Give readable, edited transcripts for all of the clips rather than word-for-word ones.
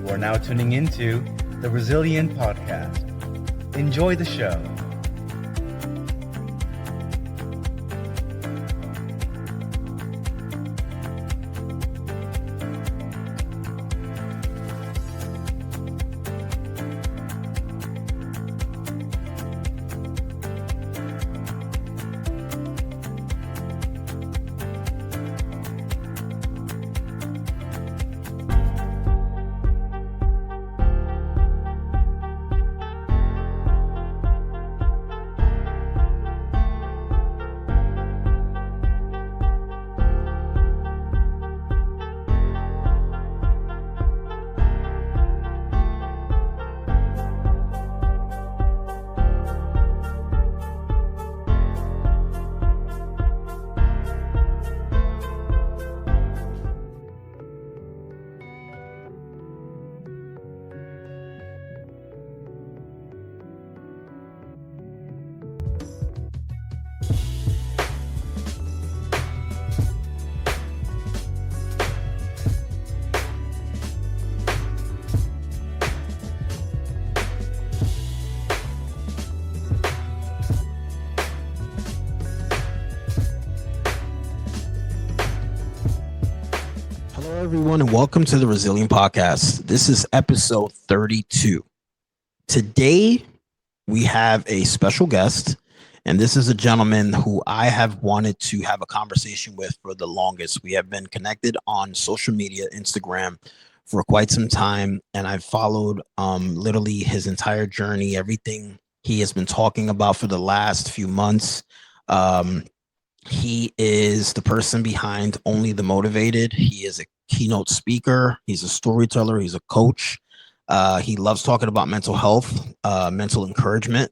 You are now tuning into the Resilient Podcast. Enjoy the show. Hello, everyone, and welcome to the Resilient Podcast. This is episode 32. Today, we have a special guest, and this is a gentleman who I have wanted to have a conversation with for the longest. We have been connected on social media, Instagram, for quite some time, and I've followed literally his entire journey, everything he has been talking about for the last few months. He is the person behind Only the Motivated. He is a keynote speaker. He's a storyteller. He's a coach. He loves talking about mental health, mental encouragement.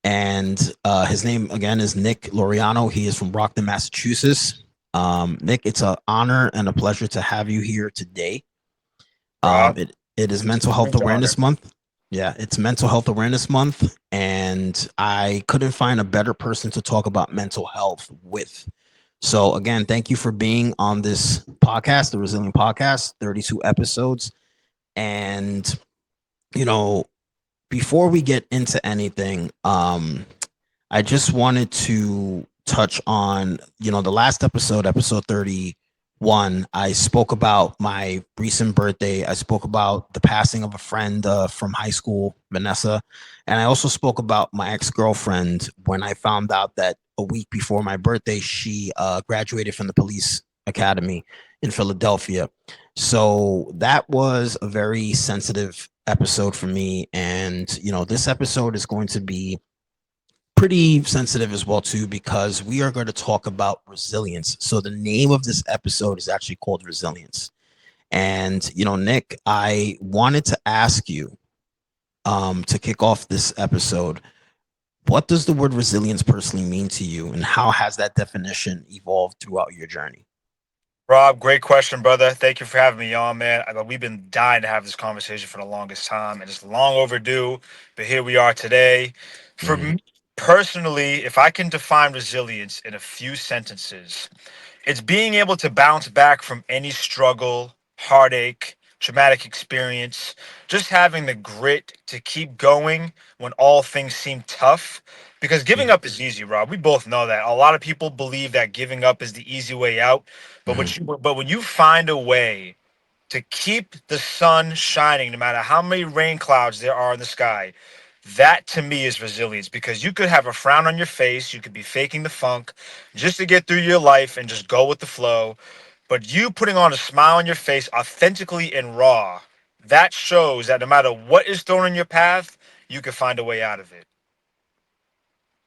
And his name, again, is Nick Laureano. He is from Brockton, Massachusetts. Nick, it's an honor and a pleasure to have you here today. It is Mental Health Awareness Month. Yeah, it's Mental Health Awareness Month, and I couldn't find a better person to talk about mental health with. So again, thank you for being on this podcast, the Resilient Podcast, 32 episodes. And, you know, before we get into anything, I just wanted to touch on, the last episode 31, I spoke about my recent birthday. I spoke about the passing of a friend from high school, Vanessa. And I also spoke about my ex-girlfriend when I found out that a week before my birthday, she graduated from the police academy in Philadelphia. So that was a very sensitive episode for me. And, this episode is going to be pretty sensitive as well too, because we are going to talk about resilience. So the name of this episode is actually called Resilience. And Nick, I wanted to ask you to kick off this episode, what does the word resilience personally mean to you, and how has that definition evolved throughout your journey? Rob, great question, brother. Thank you for having me on, man. We've been dying to have this conversation for the longest time, and it's long overdue, but here we are today. For me personally, if I can define resilience in a few sentences, it's being able to bounce back from any struggle, heartache, traumatic experience, just having the grit to keep going when all things seem tough. Because giving up is easy, Rob. We both know that. A lot of people believe that giving up is the easy way out. But when you find a way to keep the sun shining, no matter how many rain clouds there are in the sky, that to me is resilience. Because you could have a frown on your face, you could be faking the funk just to get through your life and just go with the flow. But you putting on a smile on your face authentically and raw, that shows that no matter what is thrown in your path, you can find a way out of it.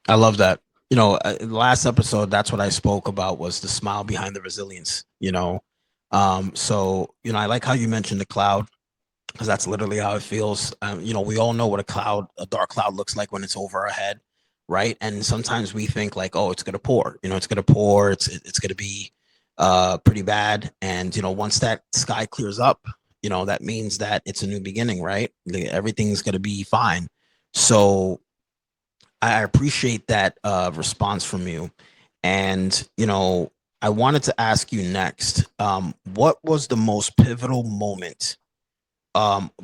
I love that. The last episode, that's what I spoke about, was the smile behind the resilience, So, I like how you mentioned the cloud, because that's literally how it feels. We all know what a dark cloud looks like when it's over our head, right? And sometimes we think like, oh, it's going to pour, it's going to pour. It's going to be pretty bad. And, once that sky clears up, that means that it's a new beginning, right? Everything's going to be fine. So I appreciate that response from you. And, I wanted to ask you next, what was the most pivotal moment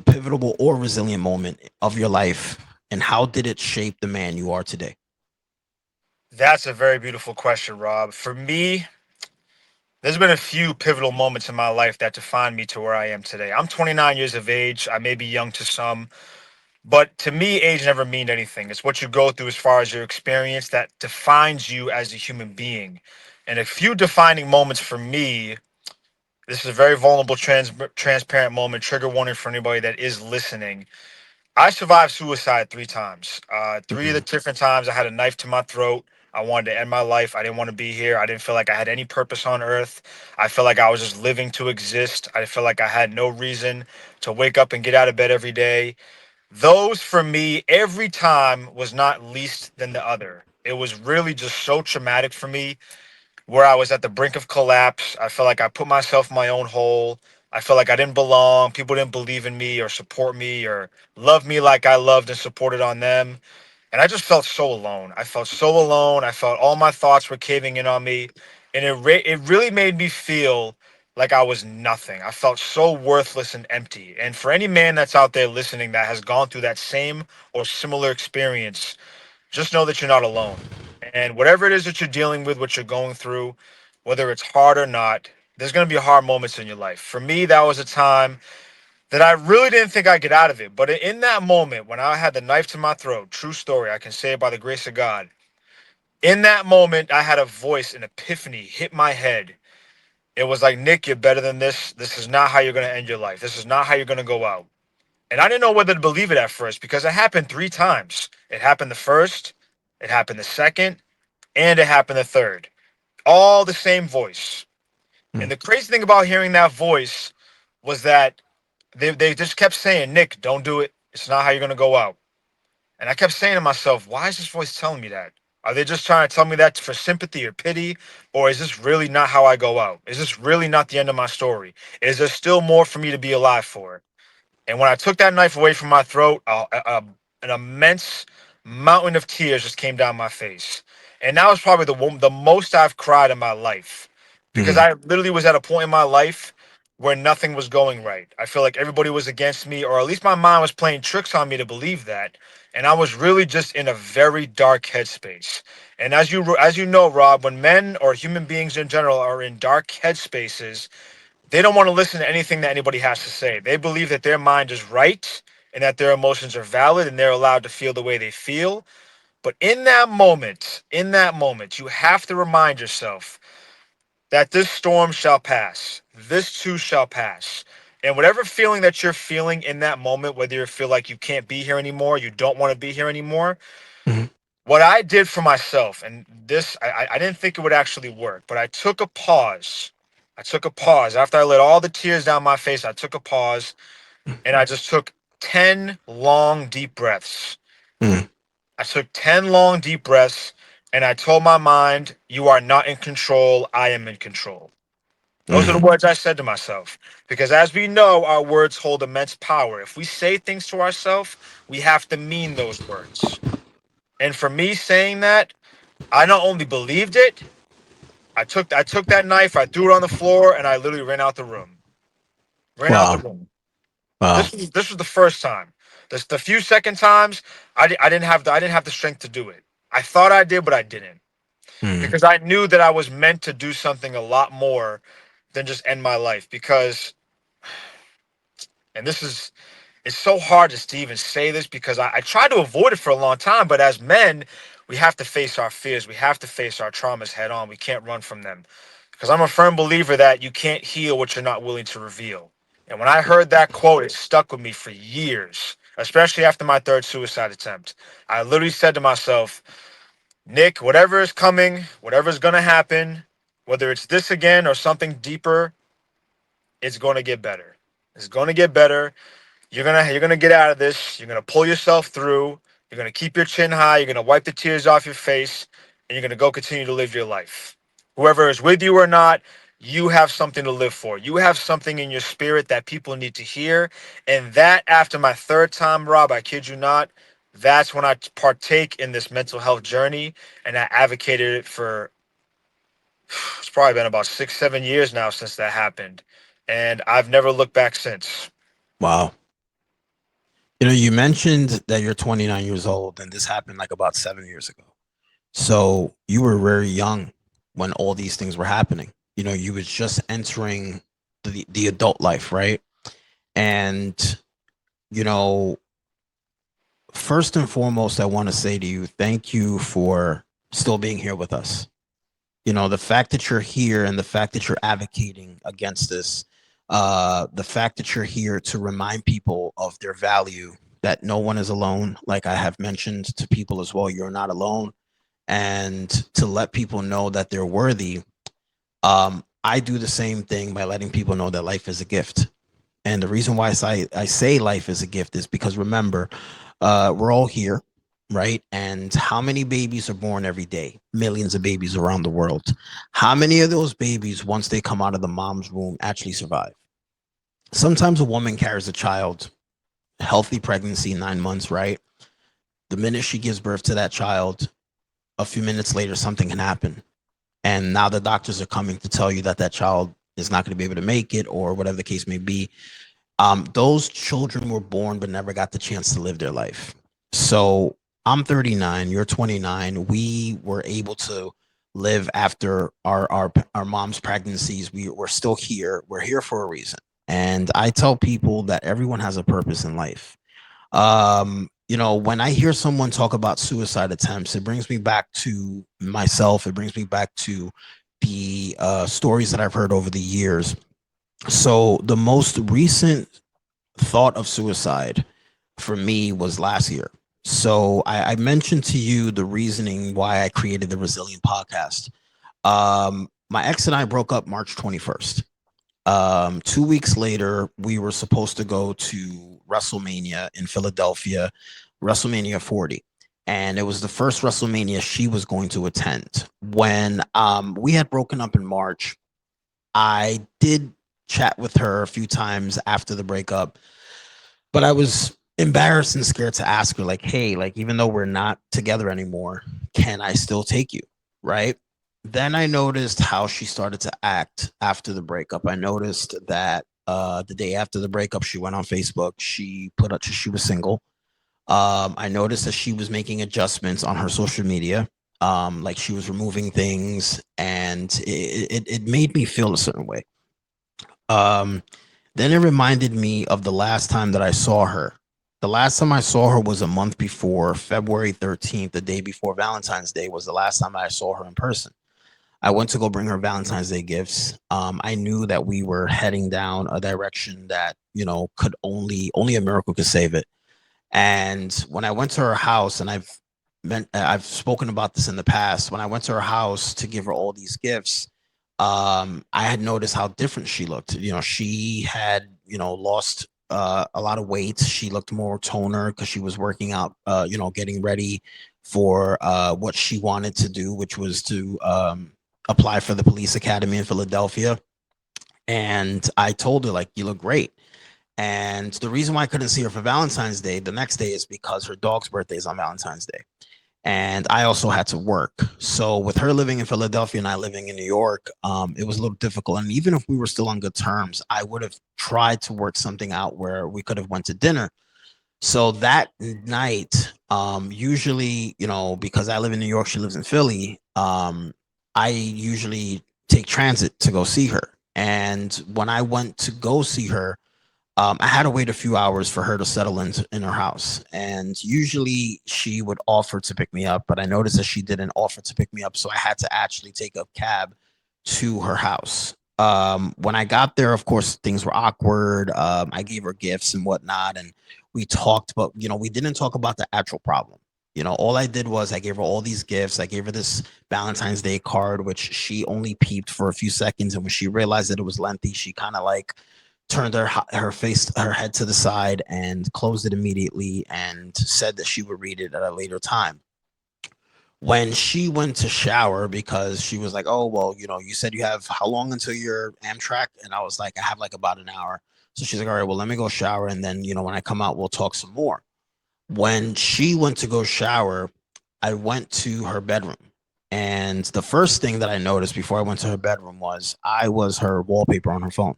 pivotal or resilient moment of your life, and how did it shape the man you are today? That's a very beautiful question, Rob. For me, there's been a few pivotal moments in my life that defined me to where I am today. I'm 29 years of age. I may be young to some, but to me, age never means anything. It's what you go through as far as your experience that defines you as a human being. And a few defining moments for me, this is a very vulnerable, transparent moment, trigger warning for anybody that is listening. I survived suicide 3 times. Three of the Mm, different times I had a knife to my throat. I wanted to end my life. I didn't want to be here. I didn't feel like I had any purpose on earth. I felt like I was just living to exist. I felt like I had no reason to wake up and get out of bed every day. Those for me, every time was not least than the other. It was really just so traumatic for me where I was at the brink of collapse. I felt like I put myself in my own hole. I felt like I didn't belong. People didn't believe in me or support me or love me like I loved and supported on them. And I just felt so alone. I felt so alone. I felt all my thoughts were caving in on me. And it really made me feel like I was nothing. I felt so worthless and empty. And for any man that's out there listening that has gone through that same or similar experience, just know that you're not alone. And whatever it is that you're dealing with, what you're going through, whether it's hard or not, there's going to be hard moments in your life. For me, that was a time that I really didn't think I'd get out of it. But in that moment, when I had the knife to my throat, true story, I can say it by the grace of God. In that moment, I had a voice, an epiphany hit my head. It was like, Nick, you're better than this. This is not how you're going to end your life. This is not how you're going to go out. And I didn't know whether to believe it at first because it happened 3 times. It happened the first, it happened the second, and it happened the third. All the same voice. And mm, the crazy thing about hearing that voice was that they just kept saying, Nick, don't do it. It's not how you're going to go out. And I kept saying to myself, why is this voice telling me that? Are they just trying to tell me that for sympathy or pity? Or is this really not how I go out? Is this really not the end of my story? Is there still more for me to be alive for? And when I took that knife away from my throat, an immense mountain of tears just came down my face. And that was probably the most I've cried in my life because mm, I literally was at a point in my life where nothing was going right. I feel like everybody was against me, or at least my mind was playing tricks on me to believe that. And I was really just in a very dark headspace. And as you know, Rob, when men or human beings in general are in dark headspaces, they don't want to listen to anything that anybody has to say. They believe that their mind is right and that their emotions are valid and they're allowed to feel the way they feel. But in that moment, you have to remind yourself that this storm shall pass. This too shall pass. And whatever feeling that you're feeling in that moment, whether you feel like you can't be here anymore, you don't want to be here anymore, mm, what I did for myself, and this, I didn't think it would actually work, but I took a pause. I took a pause. After I let all the tears down my face, I took a pause and I just took 10 long, deep breaths. mm, I took 10 long, deep breaths and I told my mind, you are not in control. I am in control. Those are the mm. words I said to myself. Because as we know, our words hold immense power. If we say things to ourselves, we have to mean those words. And for me saying that, I not only believed it, I took that knife, I threw it on the floor, and I literally ran out the room. Ran out the Wow. room. Wow. This was the first time. The few second times, I didn't have the strength to do it. I thought I did, but I didn't Mm, because I knew that I was meant to do something a lot more than just end my life. Because, and this is it's so hard just to even say this because I tried to avoid it for a long time. But as men, we have to face our fears. We have to face our traumas head on. We can't run from them. Because I'm a firm believer that you can't heal what you're not willing to reveal. And when I heard that quote, it stuck with me for years, especially after my third suicide attempt. I literally said to myself, Nick, whatever is coming, whatever is going to happen, whether it's this again or something deeper, it's going to get better. It's going to get better. You're gonna get out of this. You're gonna pull yourself through. You're gonna keep your chin high. You're gonna wipe the tears off your face, and you're gonna go continue to live your life. Whoever is with you or not, you have something to live for. You have something in your spirit that people need to hear. And that, after my third time, Rob, I kid you not, that's when I partake in this mental health journey, and I advocated it for. It's probably been about 6, 7 years now since that happened, and I've never looked back since. wow. You mentioned that you're 29 years old, and this happened like about 7 years ago. So you were very young when all these things were happening. You was just entering the adult life, right? And you know, first and foremost, I want to say to you, thank you for still being here with us. The fact that you're here and the fact that you're advocating against this, the fact that you're here to remind people of their value, that no one is alone. Like I have mentioned to people as well, you're not alone. And to let people know that they're worthy. I do the same thing by letting people know that life is a gift. And the reason why I say life is a gift is because remember, we're all here, right? And how many babies are born every day? Millions of babies around the world. How many of those babies, once they come out of the mom's womb, actually survive? Sometimes a woman carries a child, healthy pregnancy, 9 months, right? The minute she gives birth to that child, a few minutes later, something can happen. And now the doctors are coming to tell you that that child is not going to be able to make it or whatever the case may be. Those children were born but never got the chance to live their life. So I'm 39, you're 29. We were able to live after our mom's pregnancies. We're still here. We're here for a reason. And I tell people that everyone has a purpose in life. When I hear someone talk about suicide attempts, it brings me back to myself. It brings me back to the stories that I've heard over the years. So the most recent thought of suicide for me was last year. So I mentioned to you the reasoning why I created the Resilient Podcast. My ex and I broke up March 21st. 2 weeks later, we were supposed to go to WrestleMania in Philadelphia, WrestleMania 40. And it was the first WrestleMania she was going to attend. When we had broken up in March, I did chat with her a few times after the breakup, but I was embarrassed and scared to ask her, like, hey, like, even though we're not together anymore, can I still take you? Right. Then I noticed how she started to act after the breakup. I noticed that the day after the breakup, she went on Facebook. She put up she was single. I noticed that she was making adjustments on her social media. Like she was removing things, and it made me feel a certain way. Um, then it reminded me of the last time that I saw her. The last time I saw her was a month before, February 13th, the day before Valentine's Day, was the last time I saw her in person. I went to go bring her Valentine's Day gifts. I knew that we were heading down a direction that, could only a miracle could save it. And when I went to her house, and I've spoken about this in the past, when I went to her house to give her all these gifts, I had noticed how different she looked. She had, lost a lot of weight. She looked more toner because she was working out, getting ready for what she wanted to do, which was to apply for the police academy in Philadelphia. And I told her, like, you look great. And the reason why I couldn't see her for Valentine's Day the next day is because her dog's birthday is on Valentine's Day. And I also had to work. So with her living in Philadelphia and I living in New York, it was a little difficult. And even if we were still on good terms, I would have tried to work something out where we could have went to dinner. So that night, usually, because I live in New York, she lives in Philly, I usually take transit to go see her. And when I went to go see her, I had to wait a few hours for her to settle in her house. And usually she would offer to pick me up, but I noticed that she didn't offer to pick me up. So I had to actually take a cab to her house. When I got there, of course, things were awkward. I gave her gifts and whatnot, and we talked, but we didn't talk about the actual problem. All I did was I gave her all these gifts. I gave her this Valentine's Day card, which she only peeped for a few seconds. And when she realized that it was lengthy, she kind of like turned her head to the side and closed it immediately and said that she would read it at a later time. When she went to shower, because she was like, oh, well, you said you have how long until your Amtrak? And I was like, I have like about an hour. So she's like, all right, well, let me go shower. And then, when I come out, we'll talk some more. When she went to go shower, I went to her bedroom. And the first thing that I noticed before I went to her bedroom was her wallpaper on her phone.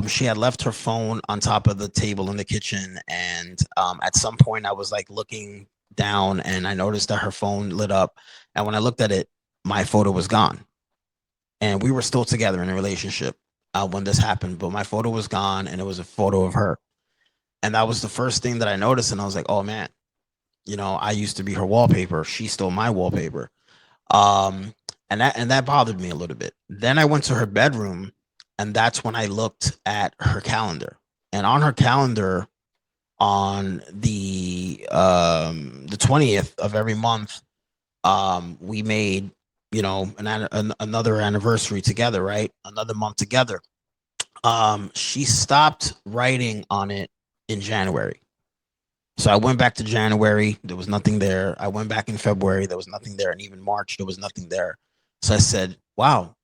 She had left her phone on top of the table in the kitchen, and at some point I was like looking down and I noticed that her phone lit up, and when I looked at it, my photo was gone. And we were still together in a relationship when this happened, but my photo was gone and it was a photo of her. And that was the first thing that I noticed, and I was like, oh man, I used to be her wallpaper. She stole my wallpaper. Um, and that bothered me a little bit. Then I went to her bedroom, and that's when I looked at her calendar. And on her calendar, on the 20th of every month, we made another anniversary together, right? Another month together. She stopped writing on it in January. So I went back to January. There was nothing there. I went back in February. There was nothing there. And even March, there was nothing there. So I said, wow,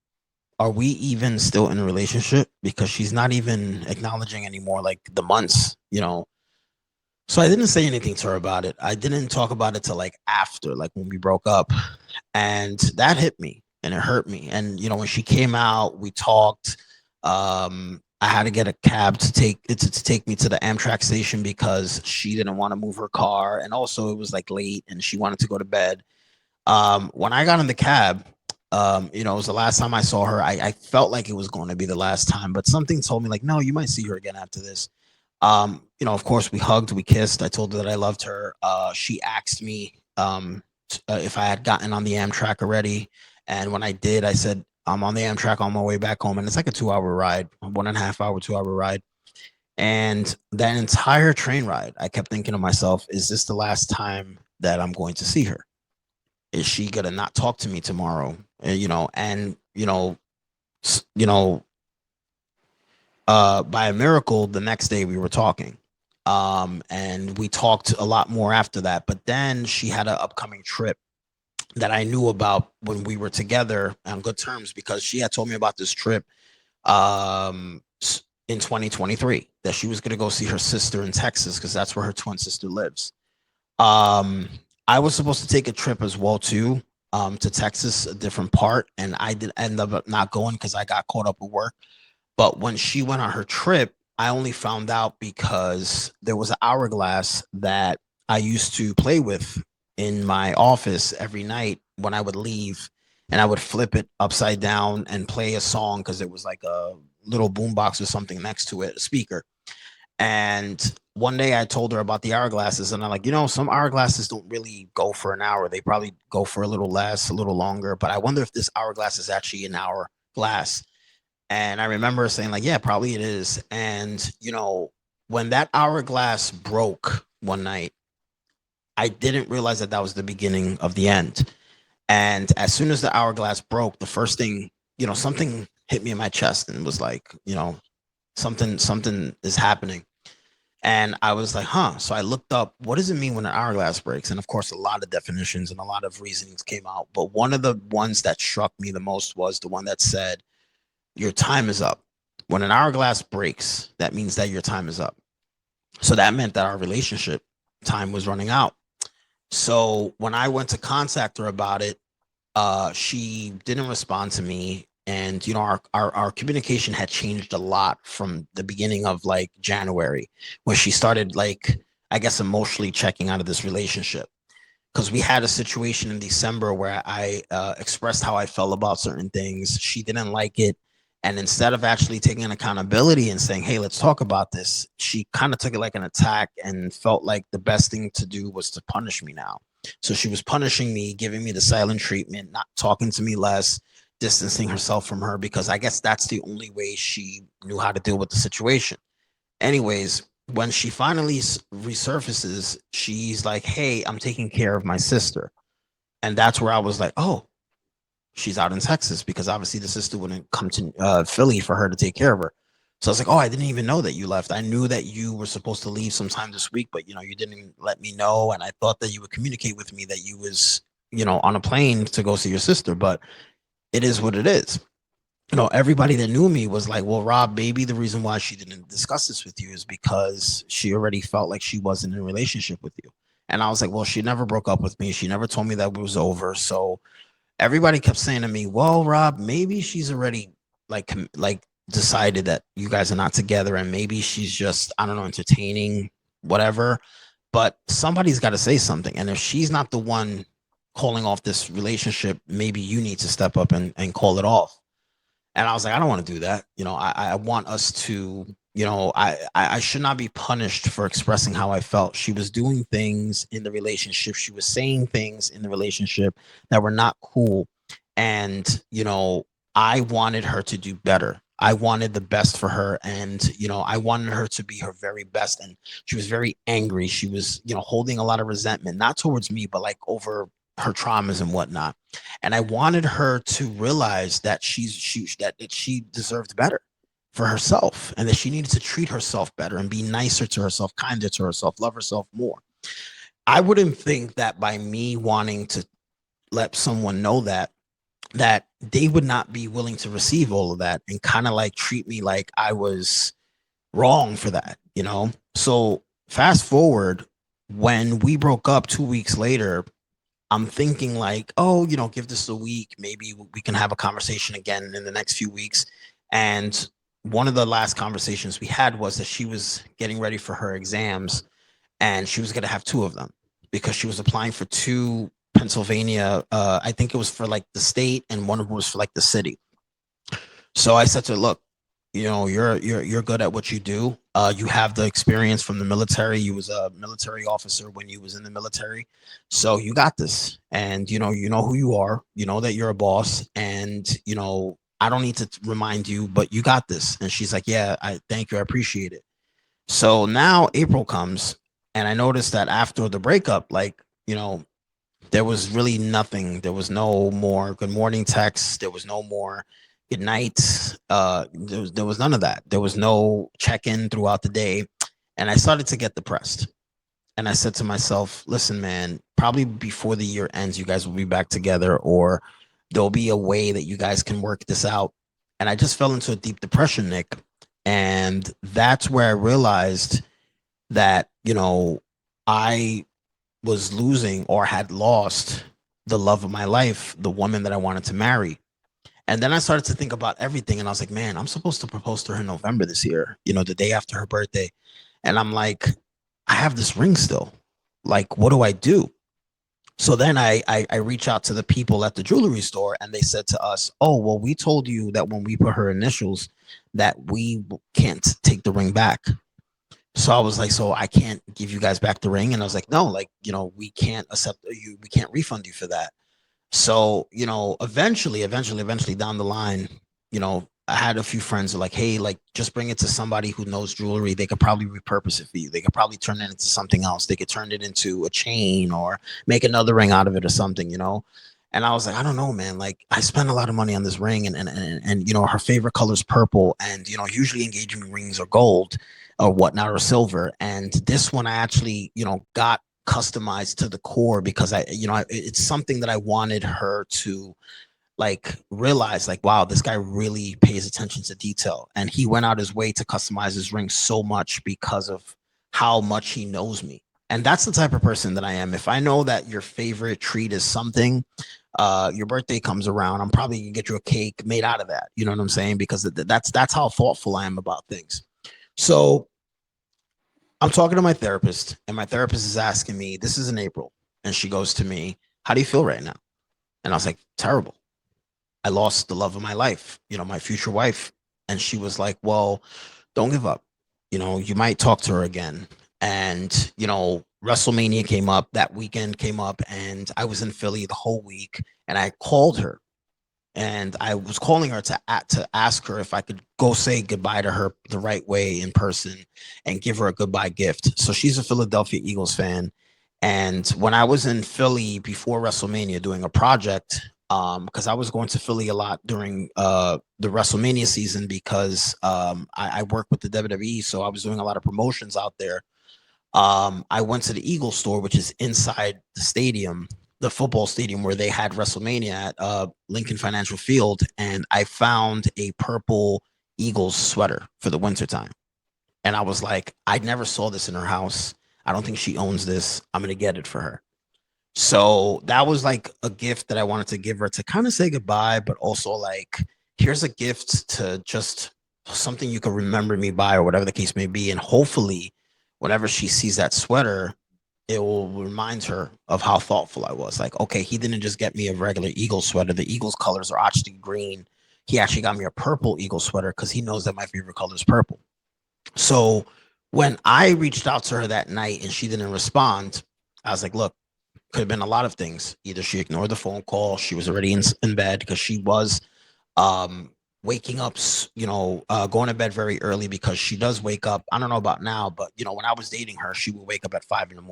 are we even still in a relationship? Because she's not even acknowledging anymore, like the months. So I didn't say anything to her about it. I didn't talk about it till like after, like when we broke up. And that hit me and it hurt me. And, when she came out, we talked. I had to get a cab to take me to the Amtrak station because she didn't want to move her car, and also it was like late and she wanted to go to bed. When I got in the cab, it was the last time I saw her. I felt like it was going to be the last time, but something told me like, no, you might see her again after this. Of course we hugged, we kissed. I told her that I loved her. She asked me if I had gotten on the Amtrak already, and when I did, I said, I'm on the Amtrak on my way back home, and it's like a 2-hour ride, 1.5 hour, 2-hour ride. And that entire train ride, I kept thinking to myself, is this the last time that I'm going to see her? Is she gonna not talk to me tomorrow? By a miracle, the next day we were talking. And we talked a lot more after that. But then she had an upcoming trip that I knew about when we were together on good terms, because she had told me about this trip in 2023 that she was going to go see her sister in Texas because that's where her twin sister lives. I was supposed to take a trip as well too, to Texas, a different part, and I did end up not going because I got caught up with work. But when she went on her trip, I only found out because there was an hourglass that I used to play with in my office every night when I would leave, and I would flip it upside down and play a song because it was like a little boombox or something next to it, a speaker. And one day I told her about the hourglasses, and I'm like, some hourglasses don't really go for an hour. They probably go for a little less, a little longer. But I wonder if this hourglass is actually an hour glass. And I remember saying like, yeah, probably it is. And, when that hourglass broke one night, I didn't realize that was the beginning of the end. And as soon as the hourglass broke, the first thing, something hit me in my chest and was like, something is happening. And I was like, huh. So I looked up, what does it mean when an hourglass breaks? And of course, a lot of definitions and a lot of reasonings came out. But one of the ones that struck me the most was the one that said, your time is up. When an hourglass breaks, that means that your time is up. So that meant that our relationship time was running out. So when I went to contact her about it, she didn't respond to me. And, our communication had changed a lot from the beginning of like January, where she started like, I guess, emotionally checking out of this relationship. Because we had a situation in December where I expressed how I felt about certain things. She didn't like it. And instead of actually taking accountability and saying, hey, let's talk about this, she kind of took it like an attack and felt like the best thing to do was to punish me now. So she was punishing me, giving me the silent treatment, not talking to me less, distancing herself from her, because I guess that's the only way she knew how to deal with the situation. Anyways, when she finally resurfaces, she's like, hey, I'm taking care of my sister. And that's where I was like, oh, she's out in Texas, because obviously the sister wouldn't come to Philly for her to take care of her. So I was like, oh, I didn't even know that you left. I knew that you were supposed to leave sometime this week, but, you didn't let me know. And I thought that you would communicate with me that you was, on a plane to go see your sister, but it is what it is. Everybody that knew me was like, well, Rob, maybe the reason why she didn't discuss this with you is because she already felt like she wasn't in a relationship with you. And I was like, well, she never broke up with me. She never told me that it was over. So everybody kept saying to me, well, Rob, maybe she's already like decided that you guys are not together, and maybe she's just, I don't know, entertaining, whatever. But somebody's got to say something. And if she's not the one calling off this relationship, maybe you need to step up and call it off. And I was like, I don't want to do that. I want us to, I should not be punished for expressing how I felt. She was doing things in the relationship. She was saying things in the relationship that were not cool. And, I wanted her to do better. I wanted the best for her. And, I wanted her to be her very best. And she was very angry. She was, holding a lot of resentment, not towards me, but like over her traumas and whatnot. And I wanted her to realize that that she deserved better for herself, and that she needed to treat herself better and be nicer to herself, kinder to herself, love herself more. I wouldn't think that by me wanting to let someone know that they would not be willing to receive all of that and kind of like treat me like I was wrong for that. So fast forward, when we broke up 2 weeks later, I'm thinking like, oh, give this a week. Maybe we can have a conversation again in the next few weeks. And one of the last conversations we had was that she was getting ready for her exams, and she was going to have two of them because she was applying for two Pennsylvania. I think it was for like the state, and one of them was for like the city. So I said to her, look, you're good at what you do. You have the experience from the military. You was a military officer when you was in the military, so you got this. And you know who you are. You know that you're a boss, and I don't need to remind you, but you got this. And she's like, yeah, I thank you, I appreciate it. So now April comes, and I noticed that after the breakup, like there was really nothing. There was no more good morning texts. There was no more good night. There was none of that. There was no check-in throughout the day. And I started to get depressed. And I said to myself, listen, man, probably before the year ends, you guys will be back together, or there'll be a way that you guys can work this out. And I just fell into a deep depression, Nick. And that's where I realized that, I was losing, or had lost, the love of my life, the woman that I wanted to marry. And then I started to think about everything, and I was like, man, I'm supposed to propose to her in November this year, the day after her birthday. And I'm like, I have this ring still. Like, what do I do? So then I reach out to the people at the jewelry store, and they said to us, oh, well, we told you that when we put her initials that we can't take the ring back. So I was like, so I can't give you guys back the ring? And I was like, no, like, we can't accept you. We can't refund you for that. So, eventually down the line, I had a few friends who were like, hey, like, just bring it to somebody who knows jewelry. They could probably repurpose it for you. They could probably turn it into something else. They could turn it into a chain or make another ring out of it or something, And I was like, I don't know, man. Like, I spent a lot of money on this ring, and her favorite color is purple, and usually engagement rings are gold or whatnot, or silver. And this one I actually, got customized to the core because it's something that I wanted her to like realize, like, wow, this guy really pays attention to detail. And he went out his way to customize his ring so much because of how much he knows me. And that's the type of person that I am. If I know that your favorite treat is something, your birthday comes around, I'm probably gonna get you a cake made out of that. You know what I'm saying? Because that's how thoughtful I am about things. So I'm talking to my therapist, and my therapist is asking me, this is in April, and she goes to me, how do you feel right now? And I was like, terrible. I lost the love of my life, my future wife. And she was like, well, don't give up. You might talk to her again. And, WrestleMania came up, that weekend came up, and I was in Philly the whole week, and I called her. And I was calling her to ask her if I could go say goodbye to her the right way in person and give her a goodbye gift. So she's a Philadelphia Eagles fan. And when I was in Philly before WrestleMania doing a project, because I was going to Philly a lot during the WrestleMania season because I work with the WWE. So I was doing a lot of promotions out there. I went to the Eagles store, which is inside the stadium, the football stadium where they had WrestleMania at Lincoln Financial Field, and I found a purple Eagles sweater for the wintertime. And I was like, I never saw this in her house. I don't think she owns this. I'm going to get it for her. So that was like a gift that I wanted to give her to kind of say goodbye, but also like, here's a gift to just something you can remember me by, or whatever the case may be. And hopefully, whenever she sees that sweater, it will remind her of how thoughtful I was. Like, okay, he didn't just get me a regular Eagle sweater. The Eagles colors are actually green. He actually got me a purple Eagle sweater because he knows that my favorite color is purple. So when I reached out to her that night and she didn't respond, I was like, look, could have been a lot of things. Either she ignored the phone call, she was already in bed, because she was waking up, going to bed very early, because she does wake up. I don't know about now, but when I was dating her, she would wake up at 5 a.m.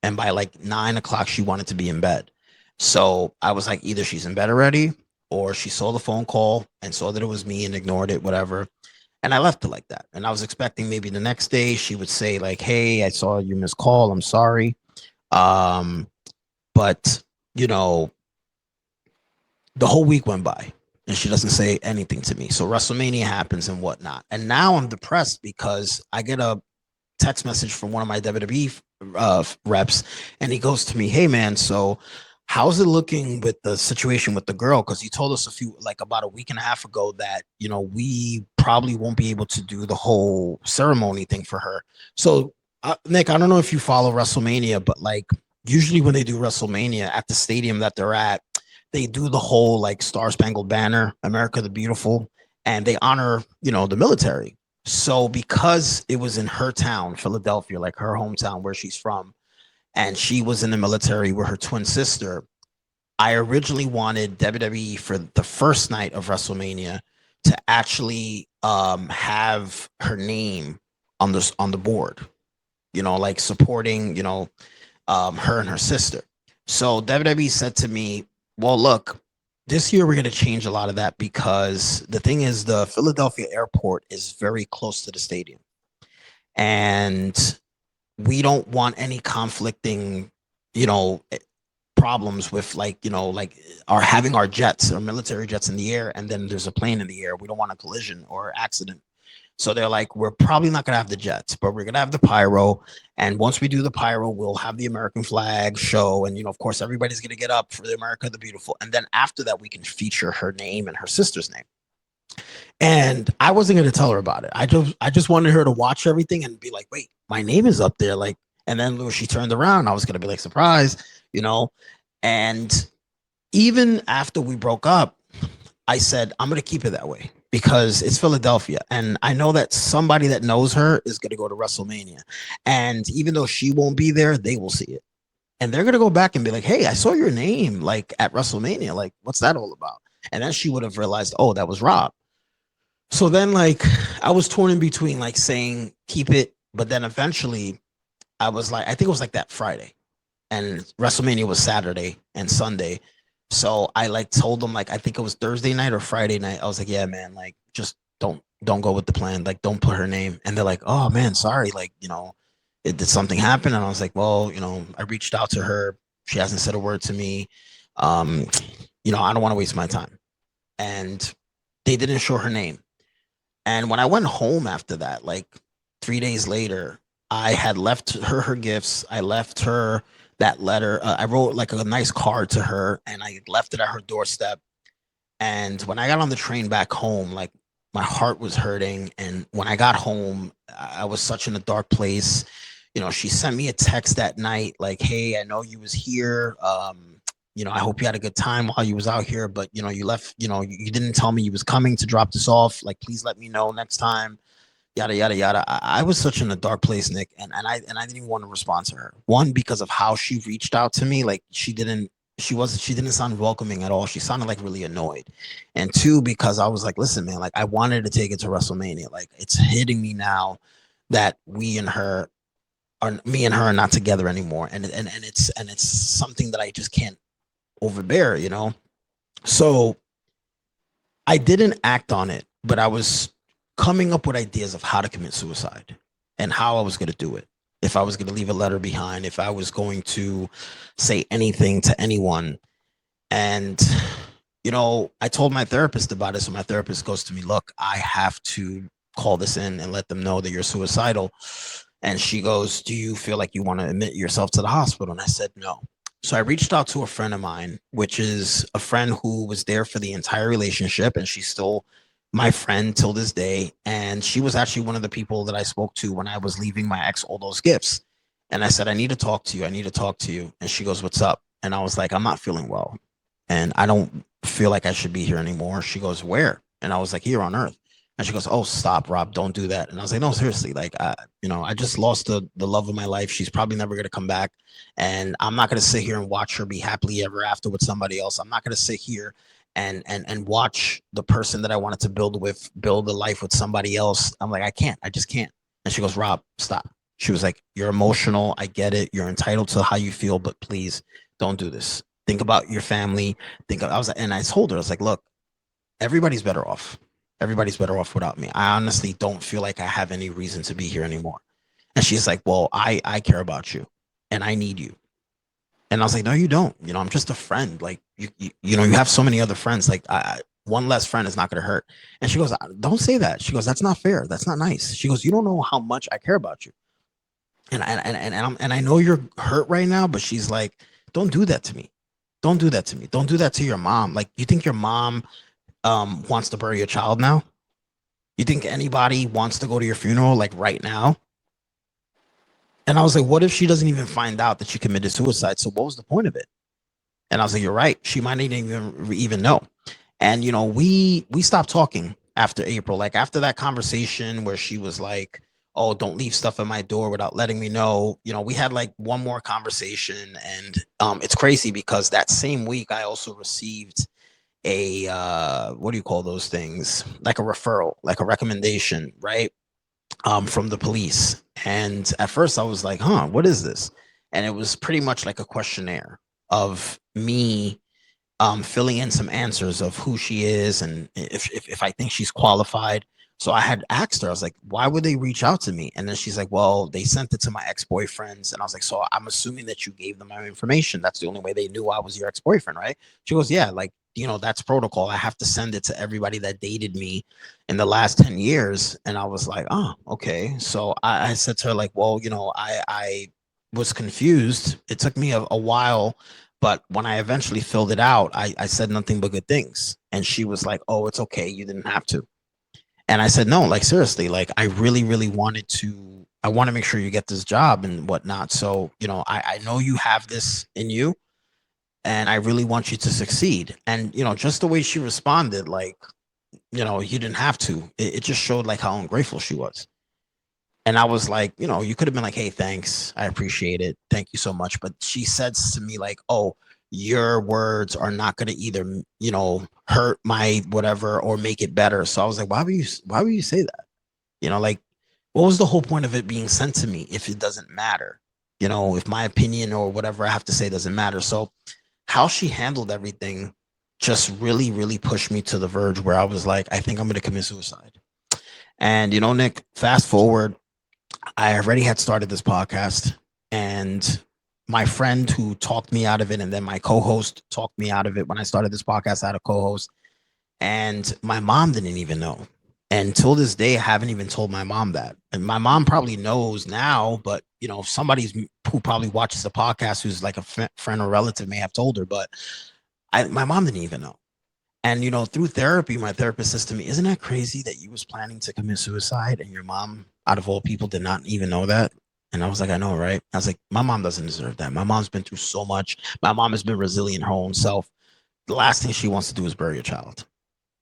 and by like 9 o'clock she wanted to be in bed. So I was like, either she's in bed already, or she saw the phone call and saw that it was me and ignored it, whatever. And I left it like that. And I was expecting maybe the next day she would say like, hey, I saw your missed call, I'm sorry. But the whole week went by and she doesn't say anything to me. So WrestleMania happens and whatnot. And now I'm depressed because I get a text message from one of my WWE reps, and he goes to me, hey man, so how's it looking with the situation with the girl? Because you told us about a week and a half ago that, we probably won't be able to do the whole ceremony thing for her. So Nick, I don't know if you follow WrestleMania, but like usually when they do WrestleMania at the stadium that they're at, they do the whole like Star Spangled Banner, America the Beautiful, and they honor, the military. So because it was in her town, Philadelphia, like her hometown where she's from, and she was in the military with her twin sister, I originally wanted WWE for the first night of WrestleMania to actually have her name on the board, like supporting, her and her sister. So WWE said to me, well, look, this year we're going to change a lot of that, because the thing is, the Philadelphia airport is very close to the stadium. And we don't want any conflicting, problems with like having our jets or military jets in the air, and then there's a plane in the air. We don't want a collision or accident. So they're like, we're probably not going to have the jets, but we're going to have the pyro. And once we do the pyro, we'll have the American flag show. And, of course, everybody's going to get up for the America the Beautiful. And then after that, we can feature her name and her sister's name. And I wasn't going to tell her about it. I just wanted her to watch everything and be like, wait, my name is up there. Like, and then when she turned around, I was going to be like, surprise, And even after we broke up, I said, I'm going to keep it that way, because it's Philadelphia. And I know that somebody that knows her is going to go to WrestleMania. And even though she won't be there, they will see it. And they're going to go back and be like, hey, I saw your name like at WrestleMania. Like, what's that all about? And then she would have realized, oh, that was Rob. So then like I was torn in between like saying keep it. But then eventually I was like, I think it was like that Friday, and WrestleMania was Saturday and Sunday. So I like told them, like, I think it was Thursday night or Friday night. I was like, yeah, man, like, just don't go with the plan. Like, don't put her name. And they're like, oh man, sorry. Like, did something happen? And I was like, well, I reached out to her. She hasn't said a word to me. I don't want to waste my time. And they didn't show her name. And when I went home after that, like 3 days later, I had left her gifts. I left her that letter. I wrote like a nice card to her, and I left it at her doorstep. And when I got on the train back home, like my heart was hurting. And when I got home, I was such in a dark place. She sent me a text that night, like, hey, I know you was here. I hope you had a good time while you was out here, but you left, you didn't tell me you was coming to drop this off. Like, please let me know next time. Yada, yada, yada. I was such in a dark place, Nick. And I didn't even want to respond to her. One, because of how she reached out to me. Like she didn't sound welcoming at all. She sounded like really annoyed. And two, because I was like, listen, man, like I wanted to take it to WrestleMania. Like it's hitting me now that me and her are not together anymore. And it's something that I just can't overbear, So I didn't act on it, but I was coming up with ideas of how to commit suicide and how I was going to do it. If I was going to leave a letter behind, if I was going to say anything to anyone. And, I told my therapist about it. So my therapist goes to me, look, I have to call this in and let them know that you're suicidal. And she goes, do you feel like you want to admit yourself to the hospital? And I said, no. So I reached out to a friend of mine, which is a friend who was there for the entire relationship, and she's still my friend till this day. And she was actually one of the people that I spoke to when I was leaving my ex all those gifts. And I said, I need to talk to you. I need to talk to you. And she goes, what's up? And I was like, I'm not feeling well. And I don't feel like I should be here anymore. She goes, where? And I was like, here on earth. And she goes, oh, stop, Rob, don't do that. And I was like, no, seriously, like, I just lost the love of my life. She's probably never going to come back. And I'm not going to sit here and watch her be happily ever after with somebody else. I'm not going to sit here and watch the person that I wanted to build a life with somebody else. I'm like, I just can't. And she goes, Rob, stop. She was like, you're emotional. I get it. You're entitled to how you feel, but please don't do this. Think about your family. And I told her, I was like, look, everybody's better off. Everybody's better off without me. I honestly don't feel like I have any reason to be here anymore. And she's like, well, I care about you and I need you. And I was like, no, you don't. I'm just a friend. Like, you have so many other friends. Like, one less friend is not going to hurt. And she goes, don't say that. She goes, that's not fair. That's not nice. She goes, you don't know how much I care about you. And I know you're hurt right now, but she's like, don't do that to me. Don't do that to me. Don't do that to your mom. Like, you think your mom wants to bury your child now? You think anybody wants to go to your funeral like right now? And I was like, what if she doesn't even find out that you committed suicide? So what was the point of it? And I was like, you're right. She might not even know. And, we stopped talking after April. Like, after that conversation where she was like, oh, don't leave stuff at my door without letting me know. We had like one more conversation. And it's crazy because that same week I also received a what do you call those things? Like a referral, like a recommendation, right? From the police. And at first I was like, what is this? And it was pretty much like a questionnaire of me filling in some answers of who she is and if I think she's qualified. So I had asked her, I was like, why would they reach out to me? And then she's like, well, they sent it to my ex-boyfriends. And I was like, so I'm assuming that you gave them my information. That's the only way they knew I was your ex-boyfriend, right? She goes, yeah, like, that's protocol. I have to send it to everybody that dated me in the last 10 years. And I was like, oh, okay. So I said to her, like, well, I was confused. It took me a while, but when I eventually filled it out, I said nothing but good things. And she was like, oh, it's okay. You didn't have to. And I said, no, like, seriously, like, I really, really want to make sure you get this job and whatnot. So, I know you have this in you and I really want you to succeed. And, just the way she responded, like, you didn't have to, it just showed like how ungrateful she was. And I was like, you could have been like, hey, thanks. I appreciate it. Thank you so much. But she said to me like, oh, your words are not going to either, hurt my whatever or make it better. So I was like, why would you say that? Like, what was the whole point of it being sent to me if it doesn't matter? If my opinion or whatever I have to say doesn't matter. So how she handled everything just really, really pushed me to the verge where I was like, I think I'm going to commit suicide. And, Nick, fast forward, I already had started this podcast, and my friend who talked me out of it, and then my co-host talked me out of it. When I started this podcast, I had a co-host, and my mom didn't even know. And till this day, I haven't even told my mom that. And my mom probably knows now, but somebody who probably watches the podcast who's like a friend or relative may have told her, but my mom didn't even know. And, through therapy, my therapist says to me, isn't that crazy that you was planning to commit suicide and your mom, out of all people, did not even know that? And I was like, I know, right? I was like, my mom doesn't deserve that. My mom's been through so much. My mom has been resilient her own self. The last thing she wants to do is bury a child.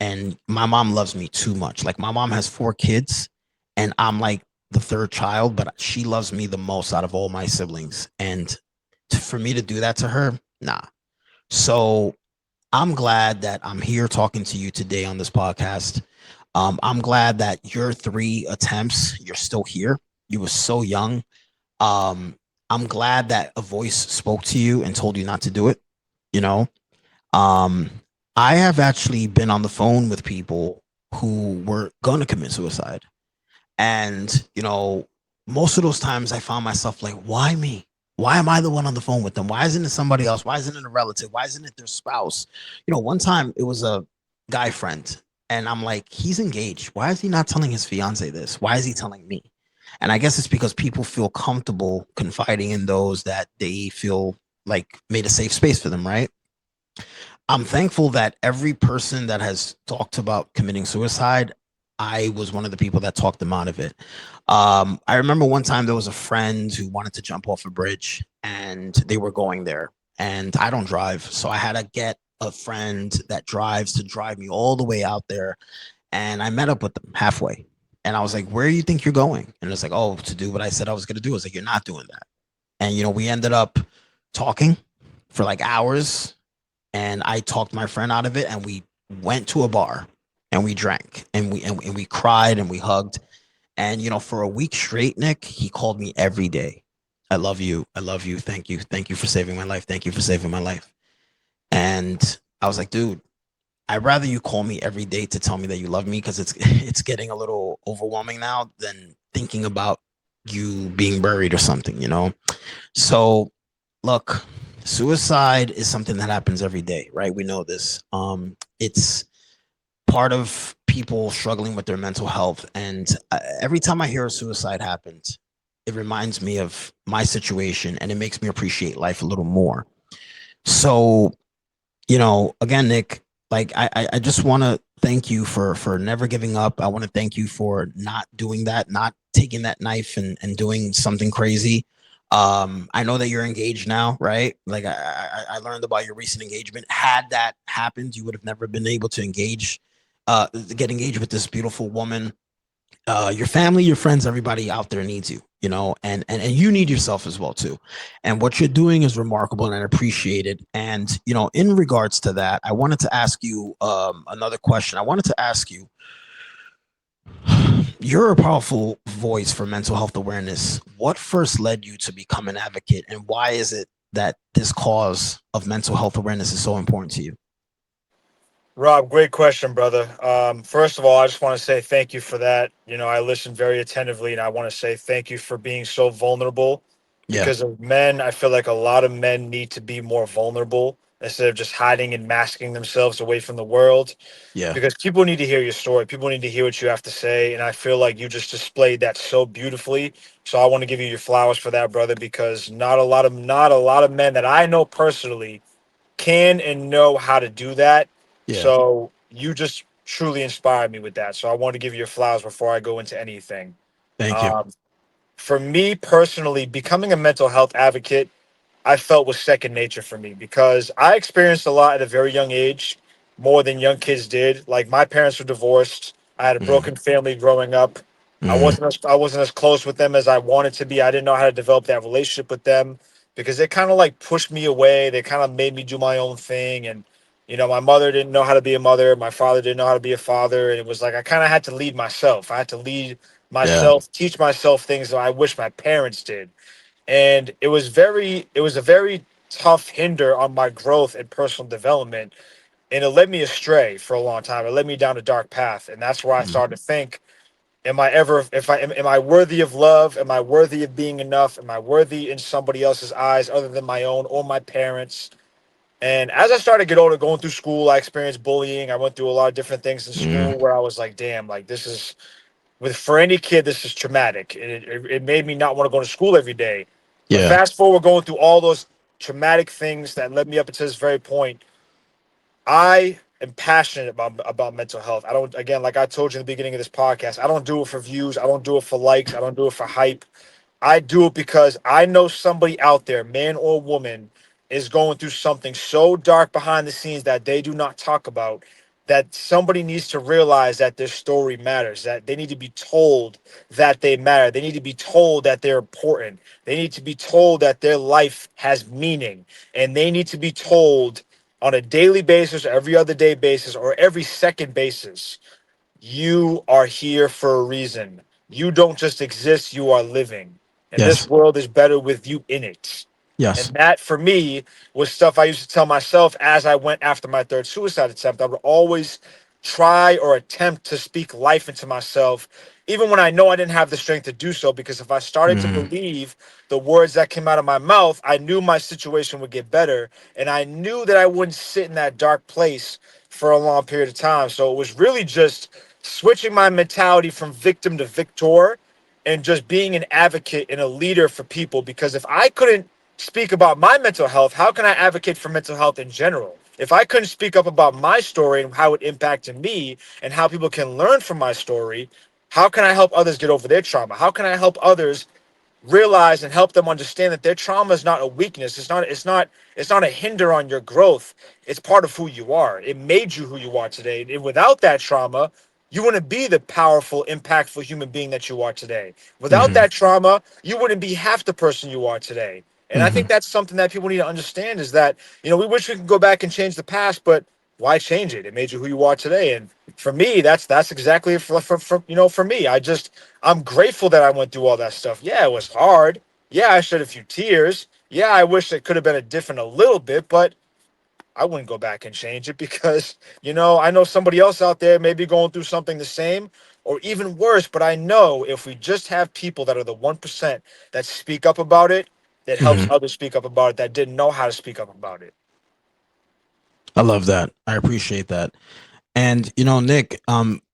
And my mom loves me too much. Like, my mom has 4 kids and I'm like the 3rd child, but she loves me the most out of all my siblings. And for me to do that to her, nah. So I'm glad that I'm here talking to you today on this podcast. I'm glad that your 3 attempts, you're still here. You were so young. I'm glad that a voice spoke to you and told you not to do it. I have actually been on the phone with people who were going to commit suicide. And, most of those times I found myself like, why me? Why am I the one on the phone with them? Why isn't it somebody else? Why isn't it a relative? Why isn't it their spouse? One time it was a guy friend and I'm like, he's engaged. Why is he not telling his fiance this? Why is he telling me? And I guess it's because people feel comfortable confiding in those that they feel like made a safe space for them, right? I'm thankful that every person that has talked about committing suicide, I was one of the people that talked them out of it. I remember one time there was a friend who wanted to jump off a bridge and they were going there. And I don't drive. So I had to get a friend that drives to drive me all the way out there. And I met up with them halfway. And I was like, where do you think you're going? And it's like, oh, to do what I said I was going to do. I was like, you're not doing that. And, we ended up talking for like hours, and I talked my friend out of it, and we went to a bar and we drank and we cried and we hugged. And for a week straight, Nick, he called me every day. I love you. I love you. Thank you. Thank you for saving my life. Thank you for saving my life. And I was like, dude, I'd rather you call me every day to tell me that you love me, because it's getting a little overwhelming now than thinking about you being buried or something. So look, suicide is something that happens every day, right? We know this. It's part of people struggling with their mental health. And every time I hear a suicide happened, it reminds me of my situation, and it makes me appreciate life a little more. So, again, Nick, like I just want to thank you for never giving up. I want to thank you for not doing that, not taking that knife and doing something crazy. I know that you're engaged now, right? Like I learned about your recent engagement. Had that happened, you would have never been able to get engaged with this beautiful woman. Your family, your friends, everybody out there needs you, and you need yourself as well too. And what you're doing is remarkable, and I appreciate it. And in regards to that, I wanted to ask you another question. I wanted to ask you, you're a powerful voice for mental health awareness. What first led you to become an advocate, and why is it that this cause of mental health awareness is so important to you? Rob, great question, brother. First of all, I just want to say thank you for that. I listened very attentively, and I want to say thank you for being so vulnerable. Yeah, Because of men, I feel like a lot of men need to be more vulnerable instead of just hiding and masking themselves away from the world. yeah. Because people need to hear your story. People need to hear what you have to say, and I feel like you just displayed that so beautifully. So I want to give you your flowers for that, brother. Because not a lot of men that I know personally can and know how to do that. Yeah. So you just truly inspired me with that. So I want to give you your flowers before I go into anything. Thank you. Um, for me personally, becoming a mental health advocate, I felt was second nature for me because I experienced a lot at a very young age, more than young kids did. Like my parents were divorced. I had a Mm, broken family growing up. mm, I wasn't as close with them as I wanted to be. I didn't know how to develop that relationship with them because they kind of like pushed me away. They kind of made me do my own thing, and my mother didn't know how to be a mother. My father didn't know how to be a father, and it was like I kind of had to lead myself. I had to lead yeah. myself, teach myself things that I wish my parents did, and it was a very tough hinder on my growth and personal development, and it led me astray for a long time. It led me down a dark path, and that's where I Mm, started to think, am I ever if I am I worthy of love? Am I worthy of being enough? Am I worthy in somebody else's eyes other than my own or my parents? And as I started to get older, going through school, I experienced bullying. I went through a lot of different things in school mm, where I was like, damn, like this is for any kid, this is traumatic. It made me not want to go to school every day. But yeah. fast forward, going through all those traumatic things that led me up until this very point, I am passionate about mental health. I don't, again, like I told you in the beginning of this podcast, I don't do it for views. I don't do it for likes. I don't do it for hype. I do it because I know somebody out there, man or woman, is going through something so dark behind the scenes that they do not talk about. That somebody needs to realize that their story matters, that they need to be told that they matter. They need to be told that they're important. They need to be told that their life has meaning. And they need to be told on a daily basis, every other day basis, or every second basis, you are here for a reason. You don't just exist, you are living. And this Yes. world is better with you in it. And Yes. that for me was stuff I used to tell myself as I went after my third suicide attempt. I would always try or attempt to speak life into myself, even when I know I didn't have the strength to do so. Because if I started to Mm, believe the words that came out of my mouth, I knew my situation would get better. And I knew that I wouldn't sit in that dark place for a long period of time. So it was really just switching my mentality from victim to victor and just being an advocate and a leader for people. Because if I couldn't speak about my mental health, how can I advocate for mental health in general? If I couldn't speak up about my story and how it impacted me and how people can learn from my story, how can I help others get over their trauma? How can I help others realize and help them understand that their trauma is not a weakness. It's not a hinder on your growth. It's part of who you are. It made you who you are today. And without that trauma, you wouldn't be the powerful, impactful human being that you are today. Without Hmm. that trauma, you wouldn't be half the person you are today. And I think Hmm. that's something that people need to understand is that, we wish we could go back and change the past, but why change it? It made you who you are today. And for me, that's exactly it for me. I'm grateful that I went through all that stuff. Yeah, it was hard. Yeah, I shed a few tears. Yeah, I wish it could have been a different a little bit, but I wouldn't go back and change it because, I know somebody else out there may be going through something the same or even worse, but I know if we just have people that are the 1% that speak up about it, that helps Hmm. others speak up about it that didn't know how to speak up about it. I love that. I appreciate that. And Nick,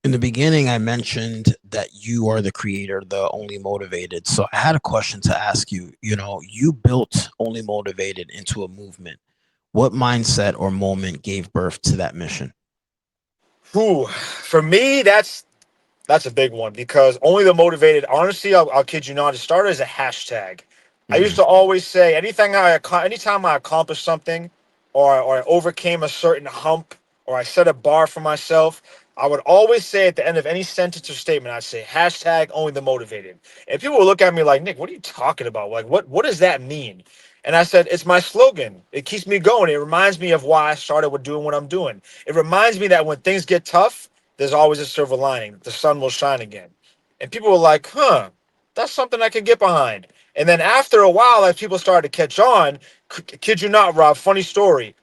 in the beginning, I mentioned that you are the creator, the Only Motivated. So I had a question to ask you. You built Only Motivated into a movement. What mindset or moment gave birth to that mission? Whew. For me, that's a big one because only the motivated. Honestly, I'll kid you not. It started as a hashtag. I used Hmm. to always say anytime I accomplished something, or I overcame a certain hump, or I set a bar for myself, I would always say at the end of any sentence or statement, I'd say hashtag only the motivated. And people would look at me like, Nick, what are you talking about? Like, what does that mean? And I said, it's my slogan. It keeps me going. It reminds me of why I started with doing what I'm doing. It reminds me that when things get tough, there's always a silver lining. The sun will shine again. And people were like, huh, that's something I can get behind. And then after a while, as people started to catch on, kid you not, Rob, funny story.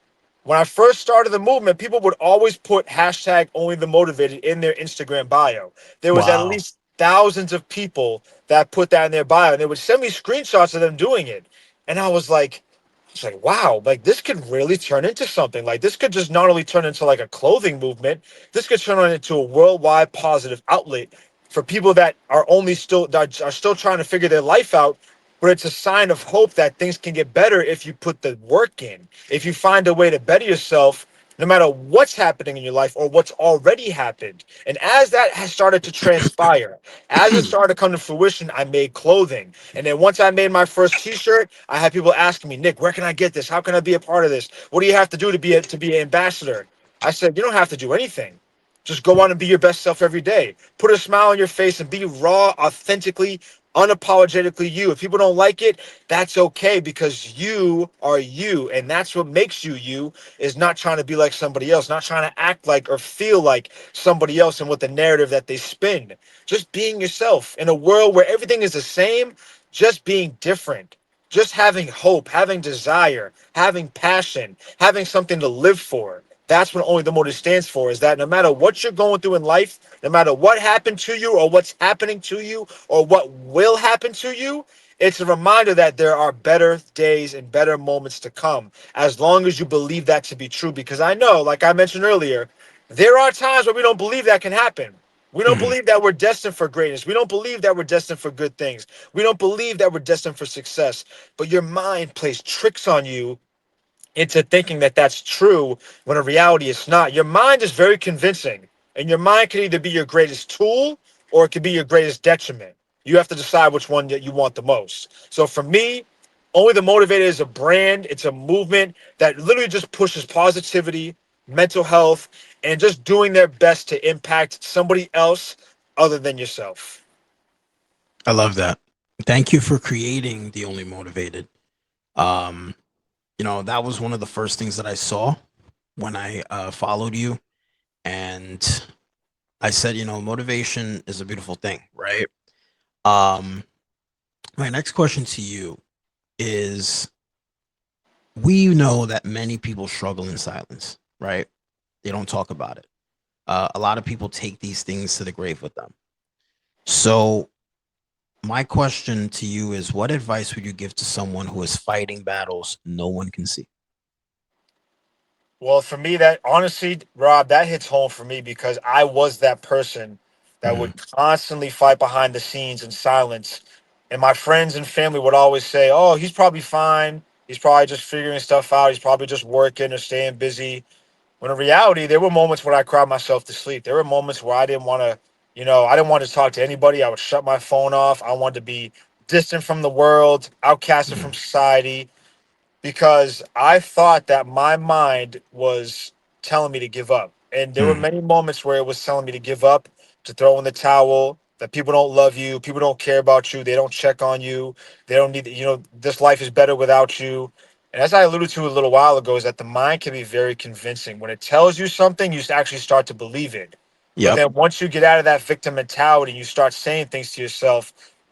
When I first started the movement, people would always put hashtag only the motivated in their Instagram bio. There was at Wow. least thousands of people that put that in their bio, and they would send me screenshots of them doing it. And I was like, wow, like this could really turn into something. Like this could just not only turn into like a clothing movement, this could turn into a worldwide positive outlet for people that are still trying to figure their life out. But it's a sign of hope that things can get better if you put the work in. If you find a way to better yourself, no matter what's happening in your life or what's already happened. And as that has started to transpire, as it started to come to fruition, I made clothing. And then once I made my first T-shirt, I had people asking me, Nick, where can I get this? How can I be a part of this? What do you have to do to be an ambassador? I said, you don't have to do anything. Just go on and be your best self every day. Put a smile on your face and be raw, authentically, unapologetically you. If people don't like it, that's okay because you are you. And that's what makes you you, is not trying to be like somebody else, not trying to act like or feel like somebody else and what the narrative that they spin. Just being yourself in a world where everything is the same, just being different. Just having hope, having desire, having passion, having something to live for. That's what only the motive stands for, is that no matter what you're going through in life, no matter what happened to you or what's happening to you or what will happen to you, it's a reminder that there are better days and better moments to come as long as you believe that to be true. Because I know, like I mentioned earlier, there are times where we don't believe that can happen. We don't Hmm. believe that we're destined for greatness. We don't believe that we're destined for good things. We don't believe that we're destined for success. But your mind plays tricks on you into thinking that that's true when in reality it's not. Your mind is very convincing, and your mind can either be your greatest tool or it can be your greatest detriment. You have to decide which one that you want the most. So for me, only the motivator is a brand. It's a movement that literally just pushes positivity, mental health, and just doing their best to impact somebody else other than yourself. I love that. Thank you for creating the Only Motivated. Um, that was one of the first things that I saw when I followed you, and I said, motivation is a beautiful thing, right? Um, my next question to you is: we know that many people struggle in silence, right? They don't talk about it. A lot of people take these things to the grave with them. So, my question to you is: what advice would you give to someone who is fighting battles no one can see? Well, for me, that honestly, Rob, that hits home for me because I was that person that Mhm. would constantly fight behind the scenes in silence. And my friends and family would always say, oh, he's probably fine. He's probably just figuring stuff out. He's probably just working or staying busy. When in reality, there were moments when I cried myself to sleep. There were moments where I didn't want to, I didn't want to talk to anybody. I would shut my phone off. I wanted to be distant from the world, outcasted from Mm, society, because I thought that my mind was telling me to give up. And there were mm, many moments where it was telling me to give up, to throw in the towel, that people don't love you, people don't care about you, they don't check on you, they don't need, this life is better without you. And as I alluded to a little while ago, is that the mind can be very convincing. When it tells you something, you actually start to believe it. But yep. then once you get out of that victim mentality, you start saying things to yourself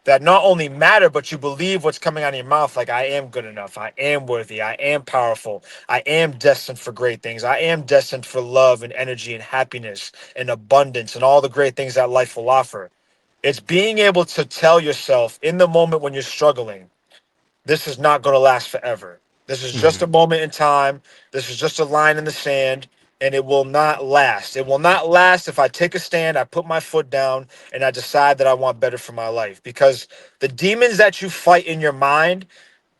that not only matter, but you believe what's coming out of your mouth. Like, I am good enough. I am worthy. I am powerful. I am destined for great things. I am destined for love and energy and happiness and abundance and all the great things that life will offer. It's being able to tell yourself in the moment when you're struggling, this is not going to last forever. This is just Mm, a moment in time. This is just a line in the sand, and it will not last. It will not last if I take a stand, I put my foot down, and I decide that I want better for my life. Because the demons that you fight in your mind,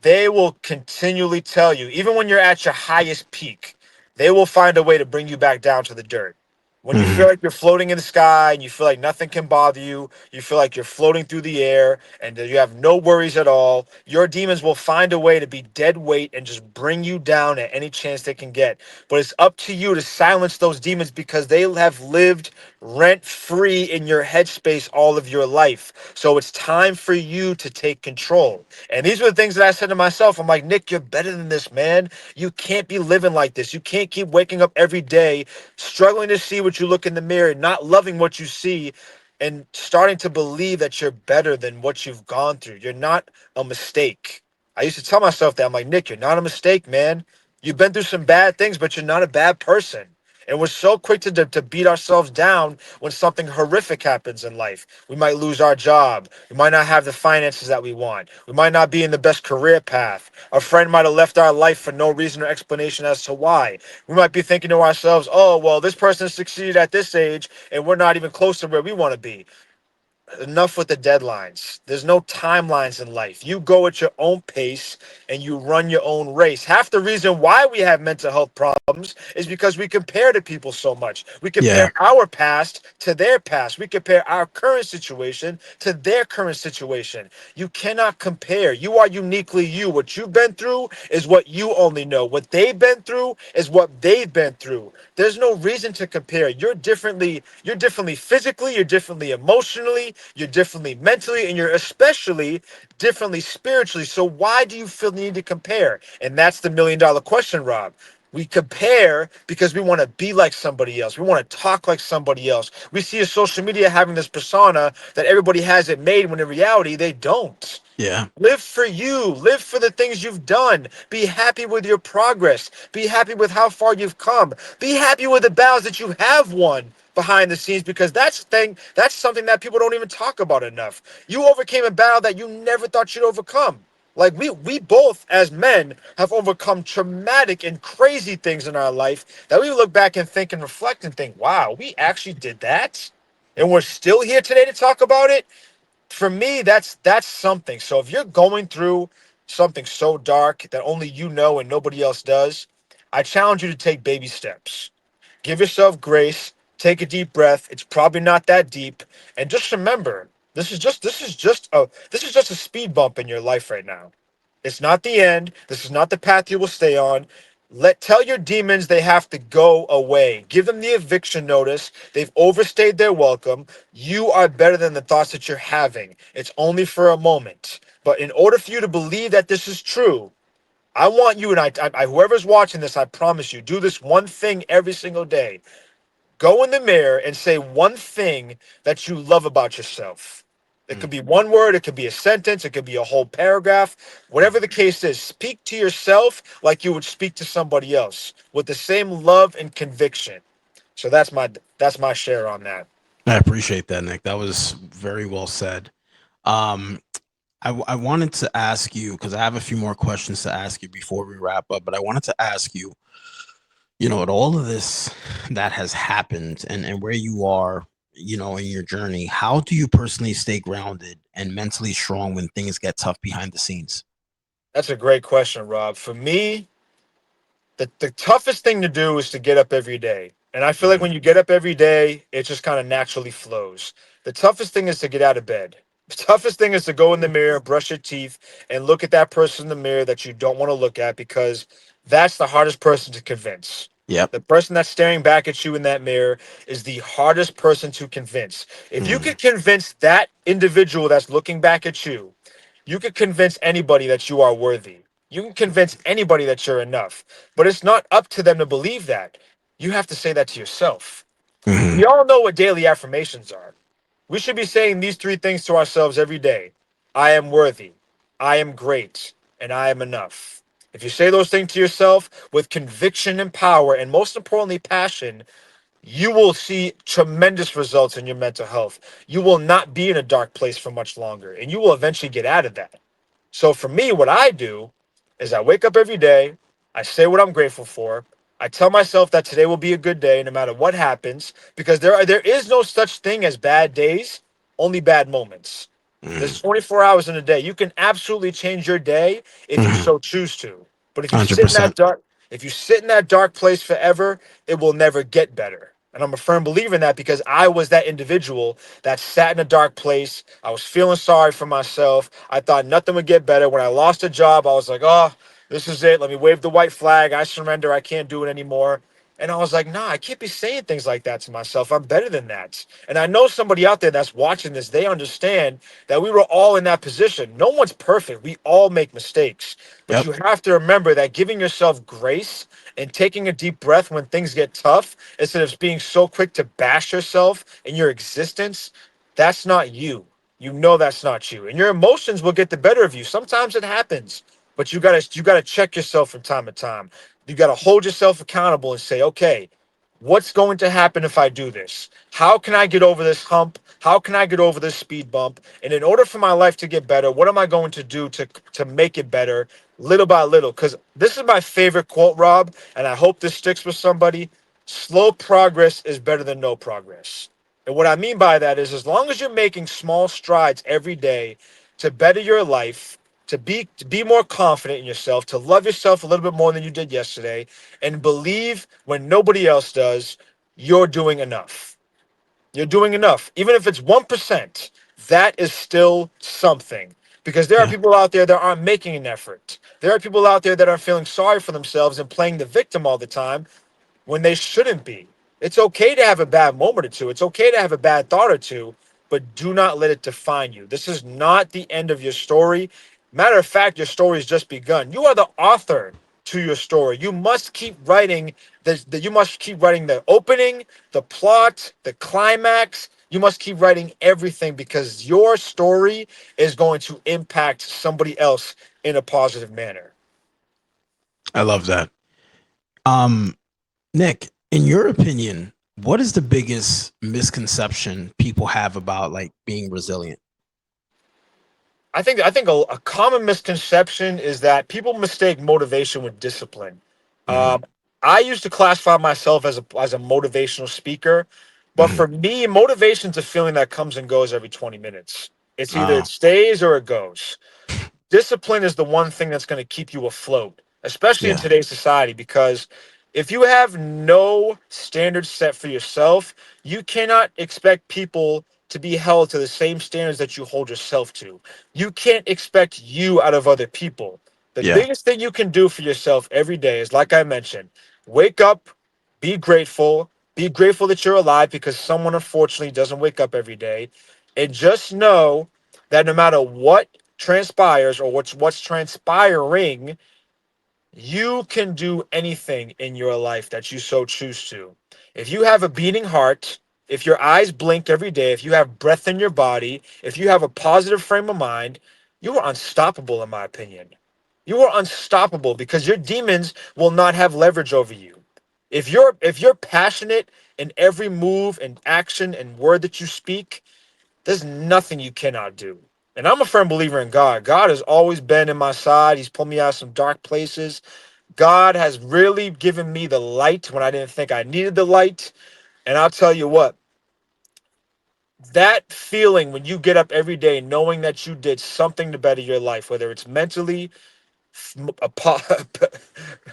they will continually tell you, even when you're at your highest peak, they will find a way to bring you back down to the dirt. When you feel mm, like you're floating in the sky and you feel like nothing can bother you, you feel like you're floating through the air and that you have no worries at all, your demons will find a way to be dead weight and just bring you down at any chance they can get. But it's up to you to silence those demons because they have lived rent free in your headspace all of your life. So it's time for you to take control. And these were the things that I said to myself. I'm like, Nick, you're better than this, man. You can't be living like this. You can't keep waking up every day, struggling to see what you look in the mirror, not loving what you see, and starting to believe that you're better than what you've gone through. You're not a mistake. I used to tell myself that. I'm like, Nick, you're not a mistake, man. You've been through some bad things, but you're not a bad person. And we're so quick to beat ourselves down when something horrific happens in life. We might lose our job. We might not have the finances that we want. We might not be in the best career path. A friend might have left our life for no reason or explanation as to why. We might be thinking to ourselves, oh, well, this person succeeded at this age and we're not even close to where we want to be. Enough with the deadlines. There's no timelines in life. You go at your own pace and you run your own race. Half the reason why we have mental health problems is because we compare to people so much. We yeah. compare our past to their past. We compare our current situation to their current situation. You cannot compare. You are uniquely you. What you've been through is what you only know. What they've been through is what they've been through. There's no reason to compare. You're differently physically, you're differently emotionally, you're differently mentally, and you're especially differently spiritually. So why do you feel the need to compare? And that's the $1 million question, Rob. We compare because we want to be like somebody else. We want to talk like somebody else. We see a social media having this persona that everybody has it made when in reality they don't. Yeah. Live for you. Live for the things you've done. Be happy with your progress. Be happy with how far you've come. Be happy with the battles that you have won behind the scenes, because that's something that people don't even talk about enough. You overcame a battle that you never thought you'd overcome. Like we both as men have overcome traumatic and crazy things in our life that we look back and think and reflect and think, wow, we actually did that. And we're still here today to talk about it. For me, that's something. So if you're going through something so dark that only you know and nobody else does, I challenge you to take baby steps. Give yourself grace, take a deep breath. It's probably not that deep, and just remember, this is just a speed bump in your life right now. It's not the end. This is not the path you will stay on. Tell your demons they have to go away. Give them the eviction notice. They've overstayed their welcome. You are better than the thoughts that you're having. It's only for a moment. But in order for you to believe that this is true, I want you, and whoever's watching this, I promise you, do this one thing every single day. Go in the mirror and say one thing that you love about yourself. It could Mm, be one word, it could be a sentence, it could be a whole paragraph. Whatever mm. the case is, speak to yourself like you would speak to somebody else with the same love and conviction. So that's my share on that. I appreciate that, Nick. That was very well said. Um, I wanted to ask you, because I have a few more questions to ask you before we wrap up, but I wanted to ask you, at all of this that has happened and where you are, in your journey, how do you personally stay grounded and mentally strong when things get tough behind the scenes? That's a great question, Rob. For me, the toughest thing to do is to get up every day. And I feel like Mhm. when you get up every day, it just kind of naturally flows. The toughest thing is to get out of bed. The toughest thing is to go in the mirror, brush your teeth, and look at that person in the mirror that you don't want to look at, because that's the hardest person to convince. Yep. The person that's staring back at you in that mirror is the hardest person to convince. If you Mhm. could convince that individual that's looking back at you could convince anybody that you are worthy. You can convince anybody that you're enough. But it's not up to them to believe that. You have to say that to yourself. Mhm. We all know what daily affirmations are. We should be saying these three things to ourselves every day: I am worthy, I am great, and I am enough. If you say those things to yourself with conviction and power, and most importantly, passion, you will see tremendous results in your mental health. You will not be in a dark place for much longer, and you will eventually get out of that. So for me, what I do is I wake up every day, I say what I'm grateful for. I tell myself that today will be a good day no matter what happens, because there is no such thing as bad days, only bad moments. Mhm. There's 24 hours in a day. You can absolutely change your day if you Mhm. so choose to. But 100%. if you sit in that dark place forever, it will never get better. And I'm a firm believer in that, because I was that individual that sat in a dark place. I was feeling sorry for myself. I thought nothing would get better. When I lost a job, I was like, oh, this is it. Let me wave the white flag. I surrender. I can't do it anymore. And I was like, nah, I can't be saying things like that to myself. I'm better than that. And I know somebody out there that's watching this, they understand that we were all in that position. No one's perfect. We all make mistakes. But Yep. you have to remember that giving yourself grace and taking a deep breath when things get tough, instead of being so quick to bash yourself in your existence, that's not you. You know that's not you. And your emotions will get the better of you. Sometimes it happens, but you gotta check yourself from time to time. You gotta hold yourself accountable and say, okay, what's going to happen if I do this? How can I get over this hump? How can I get over this speed bump? And in order for my life to get better, what am I going to do to make it better little by little? Because this is my favorite quote, Rob, and I hope this sticks with somebody. Slow progress is better than no progress. And what I mean by that is, as long as you're making small strides every day to better your life, to be more confident in yourself, to love yourself a little bit more than you did yesterday, and believe when nobody else does, you're doing enough. You're doing enough. Even if it's 1%, that is still something. Because there are Yeah. people out there that aren't making an effort. There are people out there that are feeling sorry for themselves and playing the victim all the time when they shouldn't be. It's okay to have a bad moment or two. It's okay to have a bad thought or two, but do not let it define you. This is not the end of your story. Matter of fact, your story has just begun. You are the author to your story. You must keep writing you must keep writing the opening, the plot, the climax. You must keep writing everything, because your story is going to impact somebody else in a positive manner. I love that. Um, Nick, in your opinion, what is the biggest misconception people have about like being resilient? I think a common misconception is that people mistake motivation with discipline. Hmm. Um, I used to classify myself as a motivational speaker, but Hmm. for me, motivation's a feeling that comes and goes every 20 minutes. It's either it Oh, stays or it goes. Discipline is the one thing that's going to keep you afloat, especially in yeah. today's society, because if you have no standards set for yourself, you cannot expect people to be held to the same standards that you hold yourself to. You can't expect you out of other people. The Yeah. biggest thing you can do for yourself every day is, like I mentioned, wake up, be grateful that you're alive, because someone unfortunately doesn't wake up every day, and just know that no matter what transpires, or what's transpiring, you can do anything in your life that you so choose to. If you have a beating heart, if your eyes blink every day, if you have breath in your body, if you have a positive frame of mind, you are unstoppable, in my opinion. You are unstoppable, because your demons will not have leverage over you. If you're passionate in every move and action and word that you speak, there's nothing you cannot do. And I'm a firm believer in God. God has always been in my side. He's pulled me out of some dark places. God has really given me the light when I didn't think I needed the light. And I'll tell you what, that feeling when you get up every day knowing that you did something to better your life, whether it's mentally,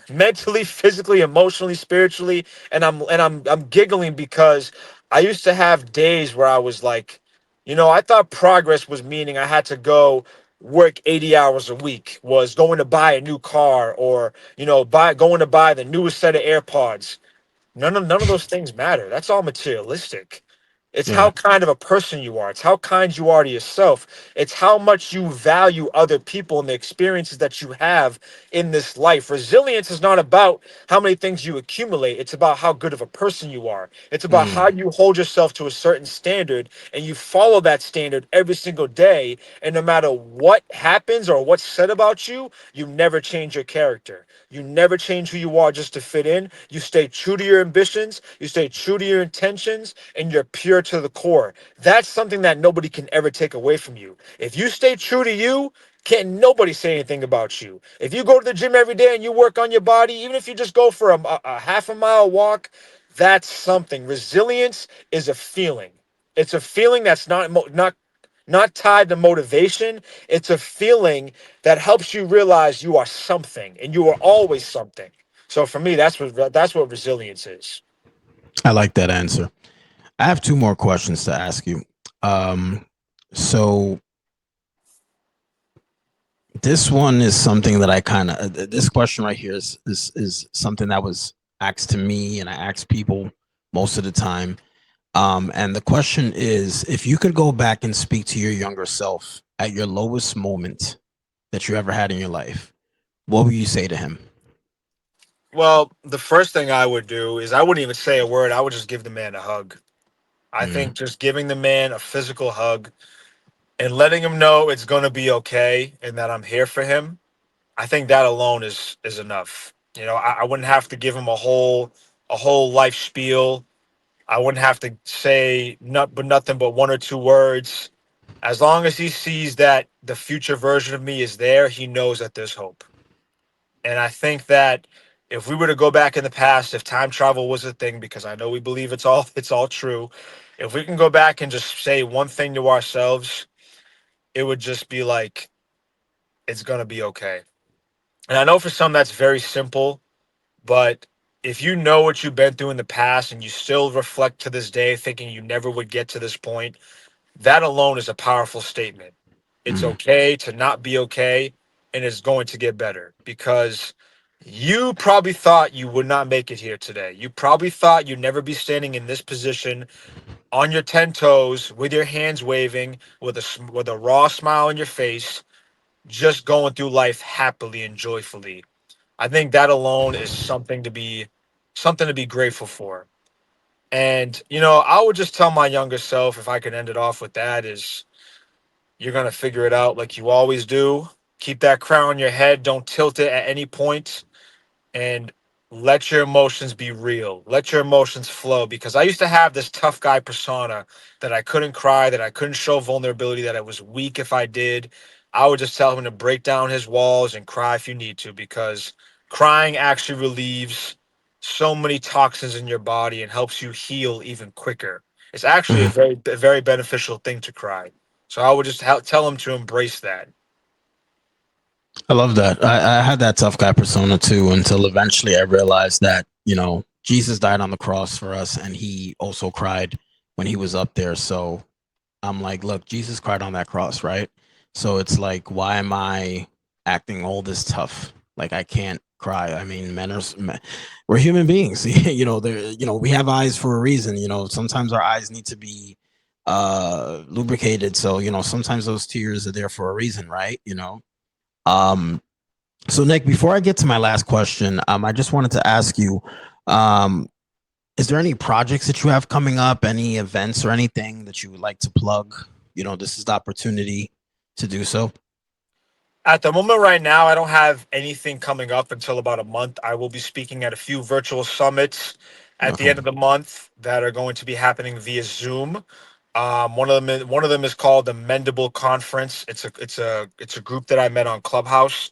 mentally, physically, emotionally, spiritually, and I'm giggling because I used to have days where I was like, I thought progress was meaning I had to go work 80 hours a week, was going to buy a new car, or buy going to buy the newest set of AirPods. None of those things matter. That's all materialistic. It's how Right. kind of a person you are. It's how kind you are to yourself. It's how much you value other people and the experiences that you have in this life. Resilience is not about how many things you accumulate. It's about how good of a person you are. It's about how Mm, you hold yourself to a certain standard and you follow that standard every single day. And no matter what happens or what's said about you, you never change your character. You never change who you are just to fit in. You stay true to your ambitions, you stay true to your intentions, and you're pure to the core. That's something that nobody can ever take away from you. If you stay true to you, can't nobody say anything about you. If you go to the gym every day and you work on your body, even if you just go for a half a mile walk, that's something. Resilience is a feeling. It's a feeling that's not tied to motivation. It's a feeling that helps you realize you are something and you are always something. So for me, that's what resilience is. I like that answer. I have two more questions to ask you. Um, so this one is something that I kind of this question right here is something that was asked to me, and I ask people most of the time. And the question is, if you could go back and speak to your younger self at your lowest moment that you ever had in your life, what would you say to him? Well, the first thing I would do is I wouldn't even say a word. I would just give the man a hug. I think Mm, just giving the man a physical hug and letting him know it's going to be okay and that I'm here for him. I think that alone is enough. I wouldn't have to give him a whole life spiel. I wouldn't have to say nothing but one or two words. As long as he sees that the future version of me is there, he knows that there's hope. And I think that if we were to go back in the past, if time travel was a thing, because I know we believe it's all true, if we can go back and just say one thing to ourselves, it would just be like, it's gonna be okay. And I know for some that's very simple, but if you know what you've been through in the past and you still reflect to this day thinking you never would get to this point, that alone is a powerful statement. It's mm, okay to not be okay, and it's going to get better because you probably thought you would not make it here today. You probably thought you'd never be standing in this position on your 10 toes with your hands waving with a raw smile on your face, just going through life happily and joyfully. I think that alone is something to be grateful for. And I would just tell my younger self, if I could end it off with that, is you're going to figure it out like you always do. Keep that crown on your head. Don't tilt it at any point. And let your emotions be real. Let your emotions flow. Because I used to have this tough guy persona that I couldn't cry, that I couldn't show vulnerability, that I was weak if I did. I would just tell him to break down his walls and cry if you need to, because crying actually relieves so many toxins in your body and helps you heal even quicker. It's actually a mm. very beneficial thing to cry. So I would just tell him to embrace that. I love that. I had that tough guy persona too until eventually I realized that, Jesus died on the cross for us and he also cried when he was up there. So I'm like, look, Jesus cried on that cross, right? So it's like, why am I acting all this tough? Like I can't cry. I mean, we're human beings. We have eyes for a reason. Sometimes our eyes need to be lubricated. So, sometimes those tears are there for a reason, right? Um, so Nick, before I get to my last question, I just wanted to ask you, um, is there any projects that you have coming up, any events or anything that you would like to plug? This is the opportunity to do so. At the moment, right now, I don't have anything coming up until about a month. I will be speaking at a few virtual summits at the Okay. end of the month that are going to be happening via Zoom. One of them is called the Mendable Conference. It's a group that I met on Clubhouse.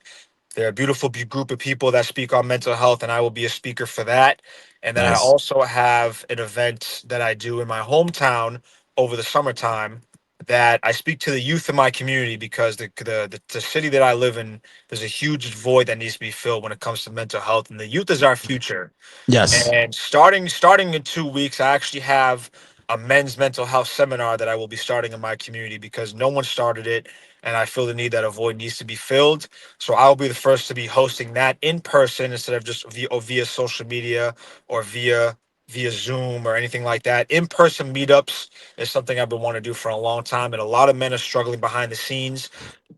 They're a beautiful group of people that speak on mental health, and I will be a speaker for that. And then I Nice. also have an event that I do in my hometown over the summertime that I speak to the youth in my community because the city that I live in, there's a huge void that needs to be filled when it comes to mental health, and the youth is our future. Yes. And starting in 2 weeks, I actually have a men's mental health seminar that I will be starting in my community because no one started it, and I feel the need that a void needs to be filled. So I'll be the first to be hosting that in person instead of just via social media or via Zoom or anything like that. In person meetups is something I've been wanting to do for a long time, and a lot of men are struggling behind the scenes.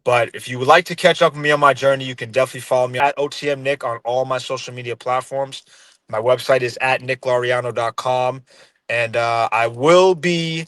But if you would like to catch up with me on my journey, you can definitely follow me at OTM Nick on all my social media platforms. My website is at nicklaureano.com. And I will be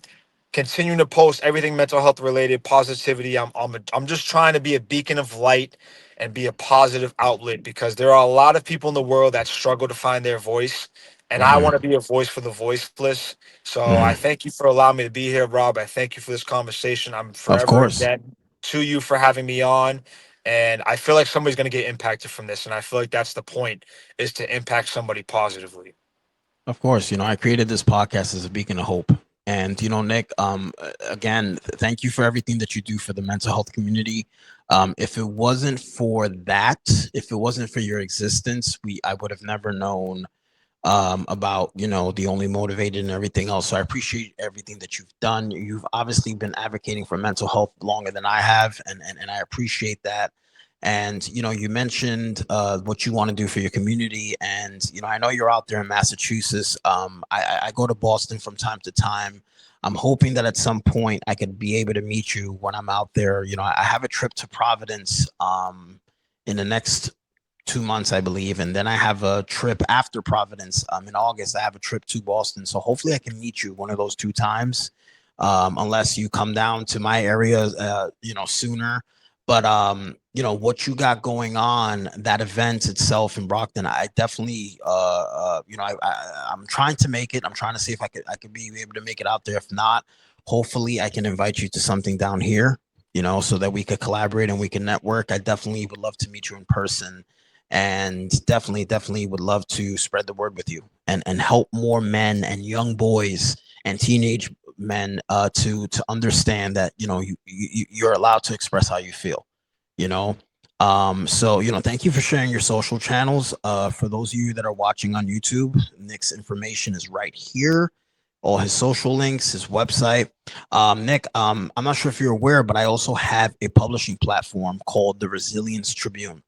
continuing to post everything mental health related, positivity. I'm just trying to be a beacon of light and be a positive outlet because there are a lot of people in the world that struggle to find their voice. And I want to be a voice for the voiceless. So I Mhm. thank you for allowing me to be here, Rob. I thank you for this conversation. I'm Of forever course. indebted to you for having me on. And I feel like somebody's going to get impacted from this. And I feel like that's the point, is to impact somebody positively. Of course, I created this podcast as a beacon of hope. And Nick, again, thank you for everything that you do for the mental health community. If it wasn't for that, if it wasn't for your existence, I would have never known about the only motivated and everything else. So I appreciate everything that you've done. You've obviously been advocating for mental health longer than I have, and I appreciate that. And you mentioned what you want to do for your community, and I know you're out there in Massachusetts. I go to Boston from time to time. I'm hoping that at some point I could be able to meet you when I'm out there. I have a trip to Providence in the next 2 months, I believe, and then I have a trip after Providence. In August, I have a trip to Boston, so hopefully I can meet you one of those 2 times, unless you come down to my area, sooner. But what you got going on, that event itself in Brockton, I definitely, I'm trying to make it. I'm trying to see if I could be able to make it out there. If not, hopefully I can invite you to something down here, so that we could collaborate and we can network. I definitely would love to meet you in person, and definitely would love to spread the word with you and help more men and young boys and teenage men to understand that you're allowed to express how you feel. you know so thank you for sharing your social channels. For those of you that are watching on YouTube, Nick's information is right here, all his social links, his website. Nick, I'm not sure if you're aware, but I also have a publishing platform called the Resilience Tribune.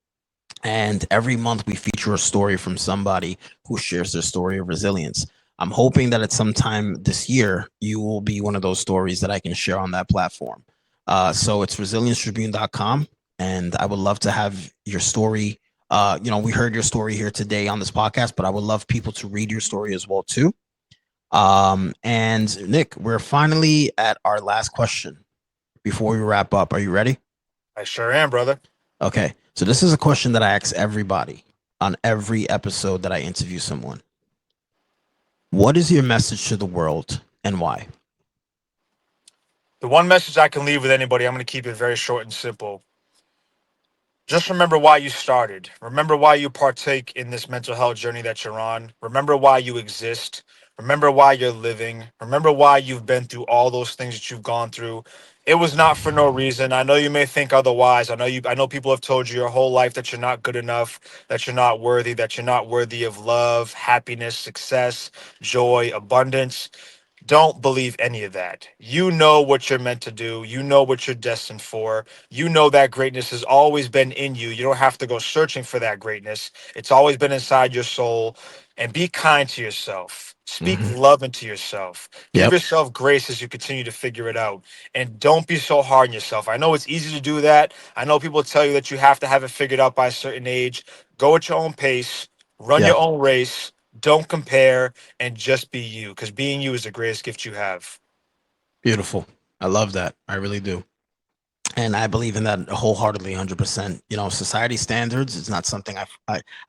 And every month we feature a story from somebody who shares their story of resilience. I'm hoping that at some time this year, you will be one of those stories that I can share on that platform. So it's resilienctribune.com. And I would love to have your story. We heard your story here today on this podcast, but I would love people to read your story as well, too. And Nick, we're finally at our last question before we wrap up. Are you ready? I sure am, brother. Okay. So this is a question that I ask everybody on every episode that I interview someone. What is your message to the world and why? The one message I can leave with anybody, I'm going to keep it very short and simple. Just remember why you started. Remember why you partake in this mental health journey that you're on. Remember why you exist. Remember why you're living. Remember why you've been through all those things that you've gone through. It was not for no reason. I know you may think otherwise. I know people have told you your whole life that you're not good enough, that you're not worthy, that you're not worthy of love, happiness, success, joy, abundance. Don't believe any of that. You know what you're meant to do. You know what you're destined for. You know that greatness has always been in you. You don't have to go searching for that greatness. It's always been inside your soul. And be kind to yourself. Speak Mm-hmm. love into yourself. Give Yep. yourself grace as you continue to figure it out. And don't be so hard on yourself. I know it's easy to do that. I know people tell you that you have to have it figured out by a certain age. Go at your own pace. Run your Yep. own race. Don't compare, and just be you, because being you is the greatest gift you have. Beautiful. I love that. I really do. And I believe in that wholeheartedly, 100%. Society standards is not something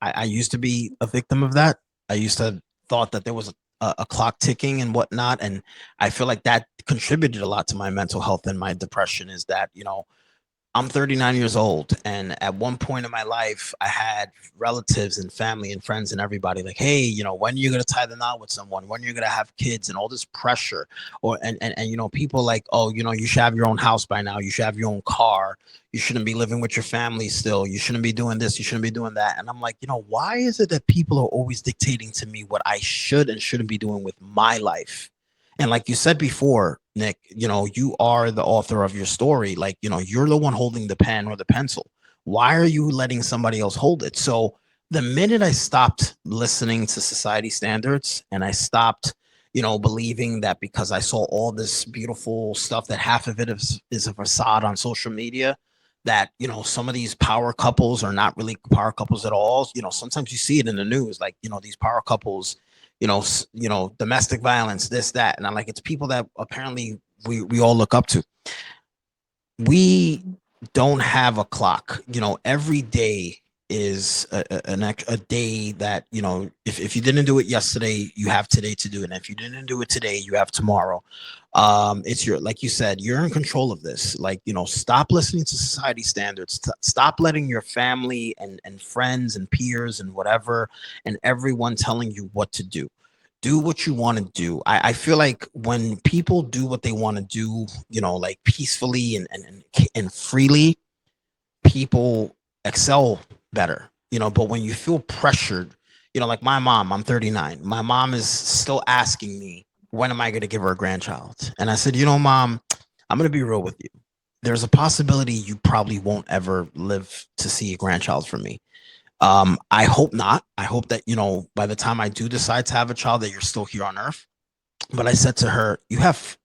I used to be a victim of that. I used to thought that there was a clock ticking and whatnot. And I feel like that contributed a lot to my mental health and my depression, is that, I'm 39 years old, and at one point in my life, I had relatives and family and friends and everybody like, "Hey, when are you gonna tie the knot with someone? When are you gonna have kids?" And all this pressure, or and people like, "Oh, you should have your own house by now. You should have your own car. You shouldn't be living with your family still. You shouldn't be doing this. You shouldn't be doing that." And I'm like, why is it that people are always dictating to me what I should and shouldn't be doing with my life? And like you said before, Nick, you are the author of your story. Like, you're the one holding the pen or the pencil. Why are you letting somebody else hold it? So the minute I stopped listening to society standards and I stopped, believing that because I saw all this beautiful stuff that half of it is a facade on social media, that, some of these power couples are not really power couples at all. Sometimes you see it in the news, like, these power couples, domestic violence, this, that. And I'm like, it's people that apparently we all look up to. We don't have a clock. Every day is a day that, if you didn't do it yesterday, you have today to do it. And if you didn't do it today, you have tomorrow. It's like you said, you're in control of this. Like, stop listening to society standards. Stop letting your family and friends and peers and whatever and everyone telling you what to do. Do what you want to do. I feel like when people do what they want to do, like peacefully and freely, people excel better. But when you feel pressured, like my mom, I'm 39. My mom is still asking me, when am I going to give her a grandchild? And I said, Mom, I'm going to be real with you. There's a possibility you probably won't ever live to see a grandchild from me. I hope not. I hope that, by the time I do decide to have a child, that you're still here on earth. But I said to her, you have,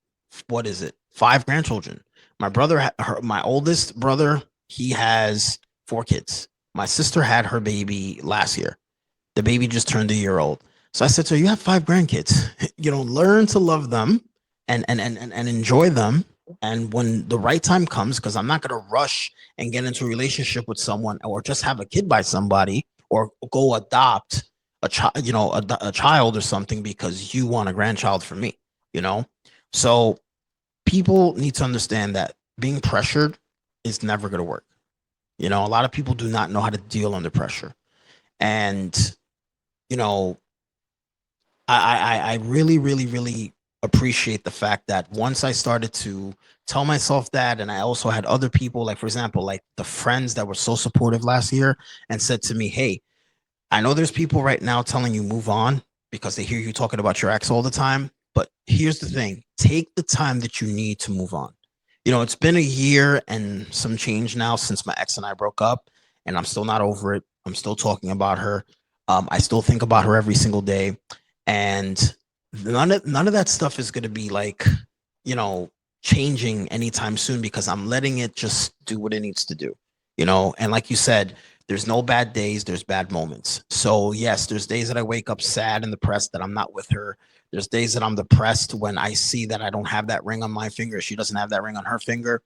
what is it? 5 grandchildren. My brother, my oldest brother, he has 4 kids. My sister had her baby last year. The baby just turned a year old. So I said to her, you have 5 grandkids, learn to love them and enjoy them. And when the right time comes, because I'm not going to rush and get into a relationship with someone or just have a kid by somebody or go adopt a child, a child or something because you want a grandchild for me, So people need to understand that being pressured is never going to work. A lot of people do not know how to deal under pressure. And, I really, really, really appreciate the fact that once I started to tell myself that, and I also had other people, like, for example, like the friends that were so supportive last year and said to me, hey, I know there's people right now telling you move on because they hear you talking about your ex all the time. But here's the thing, take the time that you need to move on. It's been a year and some change now since my ex and I broke up, and I'm still not over it. I'm still talking about her. I still think about her every single day. And none of that stuff is going to be like, changing anytime soon because I'm letting it just do what it needs to do, and like you said, there's no bad days, there's bad moments. So yes, there's days that I wake up sad and depressed that I'm not with her. There's days that I'm depressed when I see that I don't have that ring on my finger. She doesn't have that ring on her finger.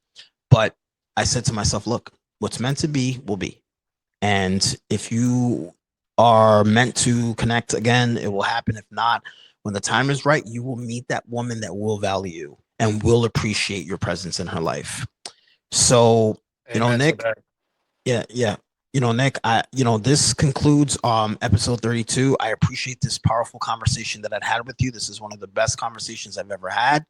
But I said to myself, look, what's meant to be will be. And if you are meant to connect again, it will happen. If not, when the time is right, you will meet that woman that will value you and will appreciate your presence in her life. So, Nick, yeah. Nick, this concludes episode 32. I appreciate this powerful conversation that I've had with you. This is one of the best conversations I've ever had.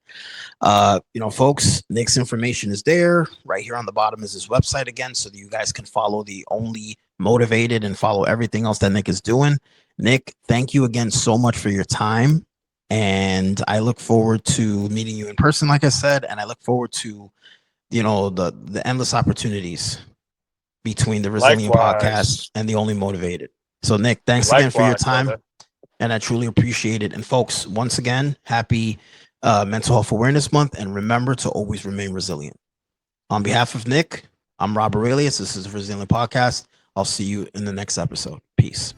Folks, Nick's information is there. Right here on the bottom is his website again, so that you guys can follow the Only Motivated and follow everything else that Nick is doing. Nick, thank you again so much for your time. And I look forward to meeting you in person, like I said, and I look forward to, the endless opportunities between the Resilient Podcast and the Only Motivated. So Nick, thanks again for your time. Brother. And I truly appreciate it. And folks, once again, happy Mental Health Awareness Month. And remember to always remain resilient. On behalf of Nick, I'm Rob Aurelius. This is the Resilient Podcast. I'll see you in the next episode. Peace.